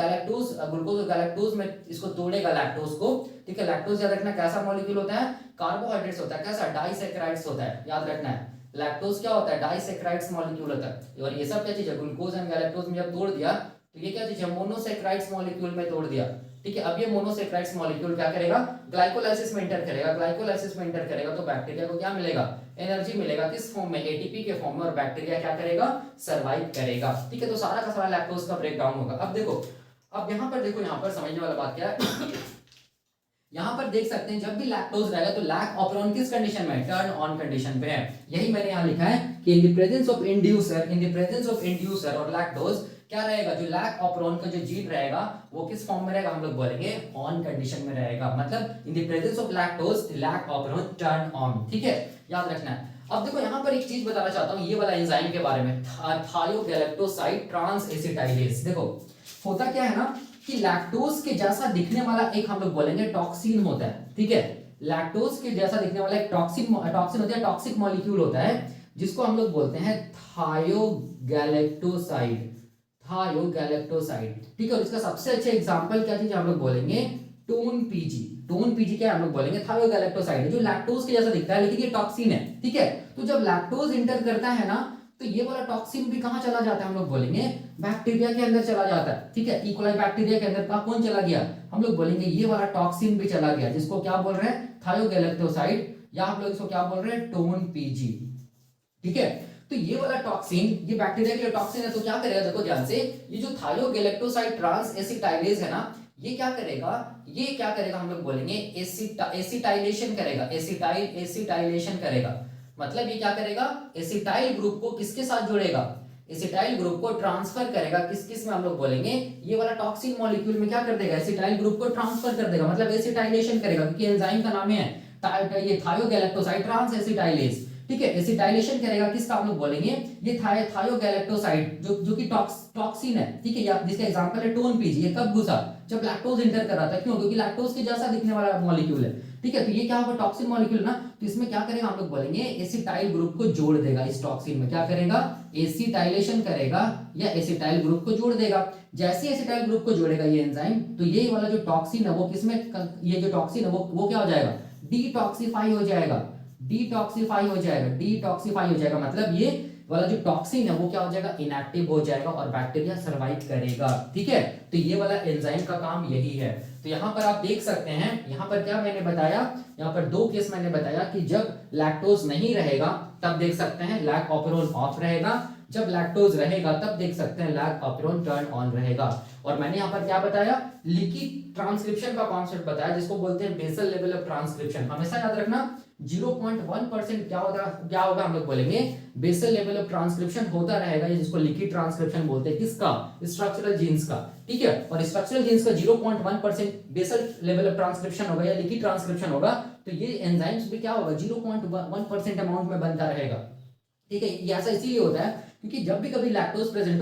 गैलेक्टोज में इसको तोड़ेगा लैक्टोज को। ठीक है, लैक्टोज याद रखना कैसा मॉलिक्यूल होता है, कार्बोहाइड्रेट्स होता है, कैसा, डाइसैकेराइड्स होता है, याद रखना है। लैक्टोज क्या होता है, डाइसैकेराइड्स मॉलिक्यूल होता है। और ये सब क्या चीज है, ग्लूकोज एंड गैलेक्टोज में जब तोड़ दिया तो ये क्या चीज है, मोनोसैकेराइड्स मॉलिक्यूल में तोड़ दिया। ठीक है, अब ये मोनोसैकेराइड्स मॉलिक्यूल क्या करेगा, ग्लाइकोलाइसिस में एंटर करेगा। ग्लाइकोलाइसिस में एंटर करेगा तो बैक्टीरिया को क्या मिलेगा, एनर्जी मिलेगा, किस फॉर्म में, एटीपी के फॉर्म में, और बैक्टीरिया क्या करेगा, सर्वाइव करेगा। ठीक है, तो सारा का सारा लैक्टोज का ब्रेक डाउन होगा। अब देखो, अब यहाँ पर देखो, यहाँ पर समझने वाला बात क्या है यहाँ पर देख सकते हैं जब भी लैक्टोज रहेगा तो लैक ऑपरॉन किस कंडीशन में, टर्न ऑन कंडीशन पे है। यही मैंने यहाँ लिखा है कि इन द प्रेजेंस ऑफ इंड्यूसर और लैक्टोज क्या रहेगा, जो लैक ऑपरॉन का जो जीन रहेगा वो किस फॉर्म में रहेगा, हम लोग बोलेंगे ऑन कंडीशन में रहेगा। मतलब in the presence of lactose lac operon turn on. ठीक है, याद रखना है। अब देखो यहाँ पर एक चीज बताना चाहता हूँ ये वाला एंजाइम के बारे में, थायोगैलेक्टोसाइड ट्रांसएसिटाइलेज। देखो होता क्या है ना कि लैक्टोज के जैसा दिखने वाला एक हम लोग बोलेंगे टॉक्सिन होता है। ठीक है, लैक्टोज के जैसा दिखने वाला एक टॉक्सिन होता है, टॉक्सिक मॉलिक्यूल होता है, जिसको हम लोग बोलते हैं थायोगैलेक्टोसाइड। ठीक है, और इसका सबसे अच्छा एग्जांपल क्या चीज हम लोग बोलेंगे, टोन पीजी। टोन पीजी क्या हम लोग बोलेंगे, थायोगैलेक्टोसाइड है, जो लैक्टोज के जैसा दिखता है लेकिन ये टॉक्सिन है। ठीक है, तो जब लैक्टोज इंटर करता है ना तो ये वाला टॉक्सिन भी कहां चला जाता है, हम लोग बोलेंगे बैक्टीरिया के अंदर चला जाता है। ठीक है, इकोलाई बैक्टीरिया के अंदर कौन चला गया, हम लोग बोलेंगे ये वाला टॉक्सिन भी चला गया, जिसको क्या बोल रहे हैं, थायोगैलेक्टोसाइड, या हम लोग इसको क्या बोल रहे हैं, टोन पीजी। ठीक है, तो ये वाला टॉक्सिन, ये बैक्टीरिया के लिए टॉक्सिन है, तो क्या करेगा, देखो ध्यान से, ये जो थायोगैलेक्टोसाइड ट्रांसएसिटाइलेज है ना, ये क्या करेगा, हम लोग बोलेंगे एसिटाइलेशन करेगा, एसिटाइलेशन करेगा। मतलब ये क्या करेगा, एसिटाइल ग्रुप को किसके साथ जोड़ेगा, एसिटाइल ग्रुप को ट्रांसफर करेगा, किस में, हम लोग बोलेंगे ये वाला टॉक्सिन मॉलिक्यूल में क्या कर देगा, एसिटाइल ग्रुप को ट्रांसफर कर देगा, मतलब एसिटाइलेशन करेगा, क्योंकि एंजाइम का नाम है ये थायोगैलेक्टोसाइड ट्रांसएसिटाइलेज। ठीक है, एसिटाइलेशन करेगा किसका, हम लोग बोलेंगे ये थायोगैलेक्टोसाइड जो कि टॉक्सिन है। ठीक है, जिसका एग्जांपल है टोन पीजी। ये कब घुसा, जब लैक्टोज इंटर कर रहा था, क्यों, क्योंकि लैक्टोज के जैसा दिखने वाला मॉलिक्यूल है। ठीक है, तो ये क्या होगा, टॉक्सिन मॉलिक्यूल ना, तो इसमें क्या करेगा, हम लोग बोलेंगे एसिटाइल ग्रुप को जोड़ देगा, इस टॉक्सिन में क्या करेगा, एसिटाइलेशन करेगा या एसिटाइल ग्रुप को जोड़ देगा। जैसे एसिटाइल ग्रुप को जोड़ेगा ये एंजाइम, तो ये वाला जो टॉक्सिन है वो किसमें, ये जो टॉक्सिन है वो क्या हो जाएगा, डिटॉक्सिफाई हो जाएगा, डिटॉक्सिफाई हो जाएगा। मतलब ये वाला जो टॉक्सिन है वो क्या हो जाएगा, इनएक्टिव हो जाएगा और बैक्टीरिया सरवाइव करेगा। ठीक है, तो ये वाला एंजाइम का काम यही है। तो यहाँ पर आप देख सकते हैं, यहाँ पर क्या मैंने बताया, यहाँ पर दो केस मैंने बताया कि जब लैक्टोज नहीं रहेगा तब देख सकते हैं लैक ऑपरॉन ऑफ रहेगा, जब लैक्टोज रहेगा तब देख सकते हैं लैक ऑपरॉन टर्न ऑन रहेगा। और मैंने यहाँ पर क्या बताया, लीकी ट्रांसक्रिप्शन का कॉन्सेप्ट बताया, जिसको बोलते हैं बेसल लेवल ऑफ ट्रांसक्रिप्शन। हमेशा याद रखना 0.1% क्या होगा, हम लोग बोलेंगे बेसल लेवल ऑफ ट्रांसक्रिप्शन होता रहेगा, जिसको लीकी ट्रांसक्रिप्शन बोलते हैं, किसका, स्ट्रक्चरल जीन्स का। ठीक है, और स्ट्रक्चरल जीन्स का 0.1% बेसल लेवल ऑफ ट्रांसक्रिप्शन होगा या लीकी ट्रांसक्रिप्शन होगा, तो ये एंजाइम्स भी क्या होगा, 0.1% अमाउंट में बनता रहेगा। ठीक है, ये ऐसा इसीलिए होता है क्योंकि जब भी कभी लैक्टोज प्रेजेंट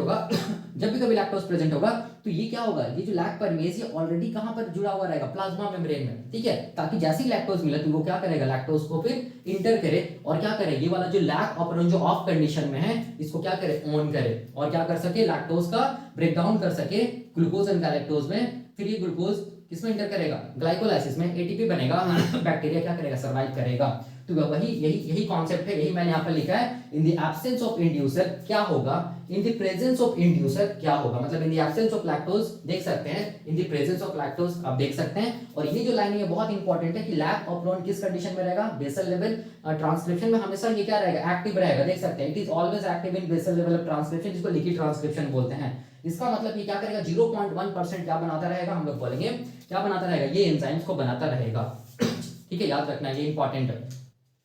होगा तो ये क्या होगा, ये जो लैक परमेज ये ऑलरेडी कहां पर जुड़ा हुआ रहेगा, प्लाज्मा मेम्ब्रेन में। ठीक है, ताकि जैसे ही लैक्टोज मिले तो वो क्या करेगा, लैक्टोज को फिर इंटर करे और क्या करे, ये वाला जो लैक ऑपरॉन जो ऑफ कंडीशन में है इसको क्या करे, ऑन करे, और क्या कर सके, लैक्टोज का ब्रेक डाउन कर सके ग्लूकोज एंड गैलेक्टोज में। फिर ये ग्लूकोज किसमें इंटर करेगा, ग्लाइकोलाइसिस में, एटीपी बनेगा, बैक्टीरिया क्या करेगा, सर्वाइव करेगा। तो वही यही कॉन्सेप्ट है, यही मैंने यहाँ पर लिखा है। In the absence of inducer क्या होगा, इन द प्रेजेंस ऑफ इंड्यूसर क्या होगा, मतलब in the absence of lactose देख सकते हैं, इन द प्रेजेंस ऑफ लैक्टोज आप देख सकते हैं। और ये जो लाइन है बहुत इंपॉर्टेंट है कि लैक ऑपरॉन किस कंडीशन में रहेगा, बेसल लेवल ट्रांसक्रिप्शन में हमेशा ये क्या रहेगा, एक्टिव रहेगा। देख सकते हैं it is always active in basal level of transcription, जिसको लीकी ट्रांसक्रिप्शन बोलते हैं। इसका मतलब ये क्या करेगा, 0.1% क्या बनाता रहेगा, हम लोग बोलेंगे क्या बनाता रहेगा, ये एंजाइम्स को बनाता रहेगा। ठीक है, याद रखना ये इंपॉर्टेंट है।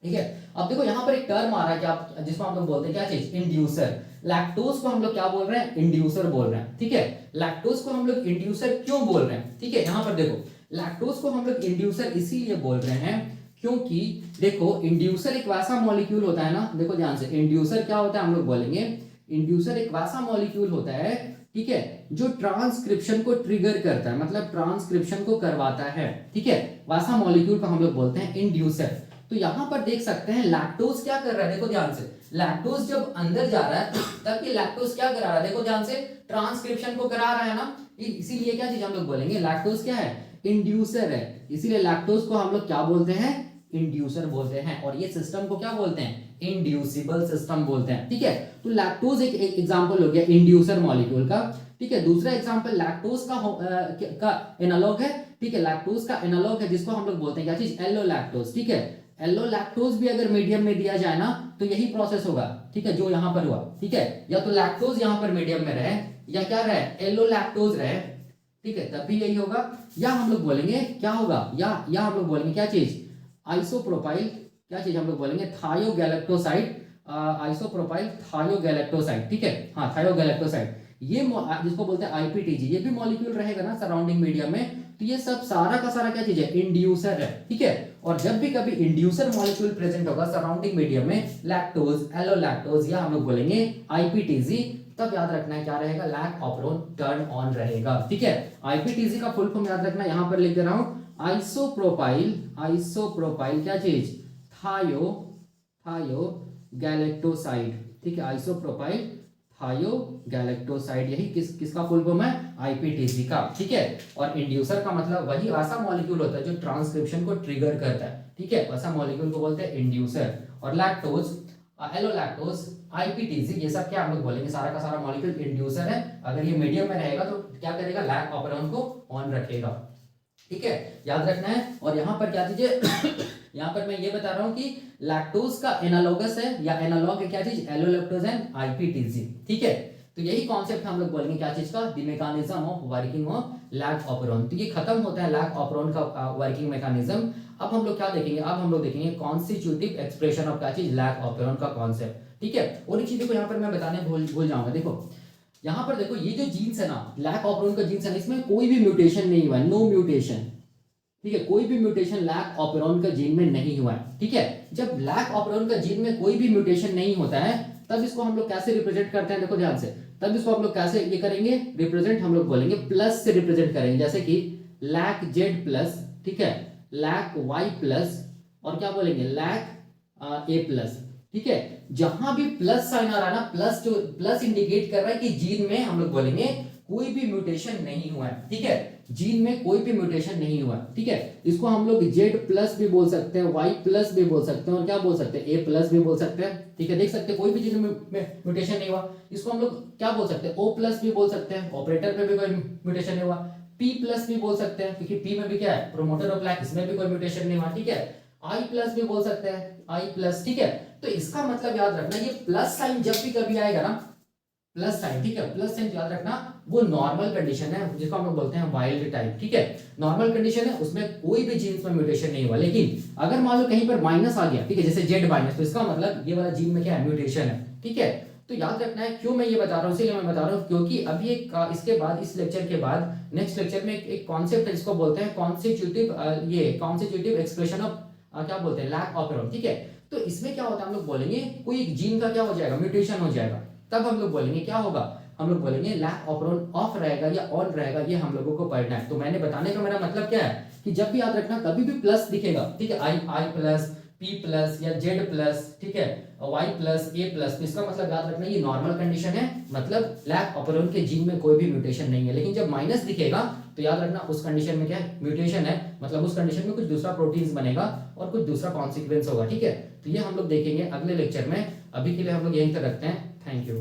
ठीक है, अब देखो यहाँ पर एक टर्म आ रहा है क्या, जिसको हम लोग बोलते हैं क्या चीज, इंड्यूसर। लैक्टोज को हम लोग क्या बोल रहे हैं, इंड्यूसर बोल रहे हैं। ठीक है, लैक्टोज को हम लोग इंड्यूसर क्यों बोल रहे हैं, ठीक है। यहाँ पर देखो लैक्टोज को हम लोग इंड्यूसर इसीलिए बोल रहे हैं क्योंकि देखो इंड्यूसर एक वैसा मॉलिक्यूल होता है ना, देखो ध्यान से, इंड्यूसर क्या होता है हम लोग बोलेंगे, इंड्यूसर एक वैसा मॉलिक्यूल होता है, ठीक है, जो ट्रांसक्रिप्शन को ट्रिगर करता है, मतलब ट्रांसक्रिप्शन को करवाता है, ठीक है, वैसा मॉलिक्यूल को हम लोग बोलते हैं इंड्यूसर। तो यहां पर देख सकते हैं लैक्टोज क्या कर रहा है, देखो ध्यान से, लैक्टोज जब अंदर जा रहा है तब ये लैक्टोज क्या करा रहा है, देखो ध्यान से, ट्रांसक्रिप्शन को करा रहा है ना, इसीलिए क्या चीज हम लोग बोलेंगे, लैक्टोज क्या है, इंड्यूसर है, इसीलिए लैक्टोज को हम लोग क्या बोलते हैं, इंड्यूसर बोलते हैं, और ये सिस्टम को क्या बोलते हैं, इंड्यूसिबल सिस्टम बोलते हैं, ठीक है। तो लैक्टोज एक एग्जांपल हो गया इंड्यूसर मॉलिक्यूल का, ठीक है। दूसरा एग्जांपल लैक्टोज का एनालॉग है, ठीक है, लैक्टोज का एनालॉग है जिसको हम लोग बोलते हैं क्या चीज, एलो लैक्टोज, ठीक है। एलो लैक्टोज भी अगर मीडियम में दिया जाए ना तो यही प्रोसेस होगा, ठीक है, जो यहां पर हुआ, ठीक है, या तो लैक्टोज यहां पर मीडियम में रहे या क्या रहे, एलो लैक्टोज रहे, ठीक है, तब भी यही होगा, या हम लोग बोलेंगे क्या होगा, या हम लोग बोलेंगे क्या चीज, आइसोप्रोपाइल, क्या चीज हम लोग बोलेंगे, थायोगैलेक्टोसाइड, आइसोप्रोपाइल थायोगैलेक्टोसाइड, ठीक है, हाँ थायोगैलेक्टोसाइड, ये जिसको बोलते हैं आईपीटीजी, ये भी मॉलिक्यूल रहेगा ना सराउंडिंग मीडियम में, तो ये सब सारा का सारा क्या चीज है, इंड्यूसर है, ठीक है। और जब भी कभी इंड्यूसर मॉलिक्यूल प्रेजेंट होगा सराउंडिंग मीडियम में, लैक्टोज, एलो लैक्टोज या हम लोग बोलेंगे आईपीटीजी, तब याद रखना है क्या रहेगा, लैक ऑपरोन टर्न ऑन रहेगा, ठीक है। आईपीटीजी का फुल फॉर्म याद रखना, यहां पर लिख दे रहा हूं, आइसोप्रोपाइल, आइसोप्रोपाइल क्या चीज, थायो गैलेक्टोसाइड, ठीक है, आइसोप्रोपाइल थायोगैलेक्टोसाइड, यही किसका फुल फॉर्म है, आईपीटीजी का, ठीक है। और इंड्यूसर का मतलब वही ऐसा मॉलिक्यूल होता है जो ट्रांसक्रिप्शन को ट्रिगर करता है, ठीक है, वैसा मॉलिक्यूल को बोलते हैं इंड्यूसर। और लैक्टोज, एलो लैक्टोज, आईपीटीजी, ये सब क्या हम लोग बोलेंगे, सारा का सारा मॉलिक्यूल इंड्यूसर है, अगर ये मीडियम में रहेगा तो क्या करेगा, लैक ऑपरेंड को ऑन रखेगा, ठीक है, याद रखना है। और यहाँ पर क्या चीज यहाँ पर मैं ये बता रहा हूँ कि लैक्टोज का एनालॉगस है या एनालॉग है क्या चीज, एलो लैक्टोज एंड आईपीटीजी, ठीक है। तो यही कॉन्सेप्ट हम लोग बोलेंगे क्या चीज का, the mechanism of working of lack operand. तो ये खत्म होता है लैक ऑपरेंड का वर्किंग मैकेनिज्म। अब हम लोग क्या देखेंगे, अब हम लोग देखेंगे कॉन्स्टिट्यूटिव एक्सप्रेशन ऑफ क्या चीज, लैक ऑपरेंड का कॉन्सेप्ट, ठीक है। और एक चीज देखो यहाँ पर मैं बताने भूल जाऊंगा, देखो यहाँ पर देखो ये जो जीन्स है ना, लैक ऑपरेंड का जीन्स है ना, इसमें कोई भी म्यूटेशन नहीं हुआ है, नो म्यूटेशन, ठीक है, कोई भी म्यूटेशन लैक ऑपरेंड का जीन में नहीं हुआ है, ठीक है। जब लैक ऑपरेंड का जीन में कोई भी म्यूटेशन नहीं होता है तब इसको हम लोग कैसे रिप्रेजेंट करते हैं, देखो ध्यान से, तब इसको हम लोग कैसे ये करेंगे, रिप्रेजेंट हम लोग बोलेंगे प्लस से रिप्रेजेंट करेंगे, जैसे कि लैक जेड प्लस, ठीक है, लैक वाई प्लस, और क्या बोलेंगे, लैक ए प्लस, ठीक है। जहां भी प्लस साइन आ रहा है ना, प्लस जो प्लस इंडिकेट कर रहा है कि जीन में हम लोग बोलेंगे कोई भी म्यूटेशन नहीं हुआ है, ठीक है, जीन में कोई भी म्यूटेशन नहीं हुआ, ठीक है। इसको हम लोग जेड प्लस भी बोल सकते हैं, वाई प्लस भी बोल सकते हैं, और क्या बोल सकते हैं, ए प्लस भी बोल सकते हैं, ठीक है। देख सकते हैं कोई भी जीन में म्यूटेशन नहीं हुआ, इसको हम लोग क्या बोल सकते हैं, ओ प्लस भी बोल सकते हैं, ऑपरेटर पे भी कोई म्यूटेशन नहीं हुआ, पी प्लस भी बोल सकते हैं क्योंकि पी में भी क्या है, प्रोमोटर ऑफ लैक, इसमें भी कोई म्यूटेशन नहीं हुआ, ठीक है। आई प्लस भी बोल सकते हैं, आई प्लस, ठीक है। तो इसका मतलब याद रखना, ये प्लस साइन जब भी कभी आएगा ना, प्लस साइन, ठीक है, प्लस साइन याद रखना वो नॉर्मल कंडीशन है, जिसको हम लोग बोलते हैं वाइल्ड टाइप, ठीक है, नॉर्मल कंडीशन है, उसमें कोई भी जीन्स में म्यूटेशन नहीं हुआ। लेकिन अगर मान लो कहीं पर माइनस आ गया, ठीक है, जैसे जेड माइनस, तो इसका मतलब ये वाला जीन में क्या है, म्यूटेशन है, ठीक है। तो याद रखना है, क्यों मैं ये बता रहा हूँ, इसीलिए मैं बता रहा हूँ क्योंकि अभी एक इसके बाद, इस लेक्चर के बाद नेक्स्ट लेक्चर में एक कॉन्सेप्ट है जिसको बोलते हैं कॉन्स्टिट्यूटिव एक्सप्रेशन ऑफ क्या बोलते हैं, लैक ऑपरेंड, ठीक है। तो इसमें क्या होता है, हम लोग बोलेंगे कोई एक जीन का क्या हो जाएगा, म्यूटेशन हो जाएगा, तब हम लोग बोलेंगे क्या होगा, हम लोग बोलेंगे लैक ऑपरेंड ऑफ रहेगा या ऑन रहेगा, ये हम लोगों को पढ़ना है। तो मैंने बताने का मेरा मतलब क्या है कि जब भी याद रखना, कभी भी प्लस दिखेगा, ठीक है, आई प्लस, पी प्लस या जेड प्लस, ठीक है, वाई प्लस, ए प्लस, तो इसका मतलब याद रखना ये नॉर्मल कंडीशन है, मतलब लैक ऑपरेंड के जीन में कोई भी म्यूटेशन नहीं है। लेकिन जब माइनस दिखेगा तो याद रखना उस कंडीशन में क्या है, म्यूटेशन है, मतलब उस कंडीशन में कुछ दूसरा प्रोटीन्स बनेगा और कुछ दूसरा कॉन्सिक्वेंस होगा, ठीक है। तो ये हम लोग देखेंगे अगले लेक्चर में, अभी के लिए हम लोग यहीं तक रखते हैं, थैंक यू।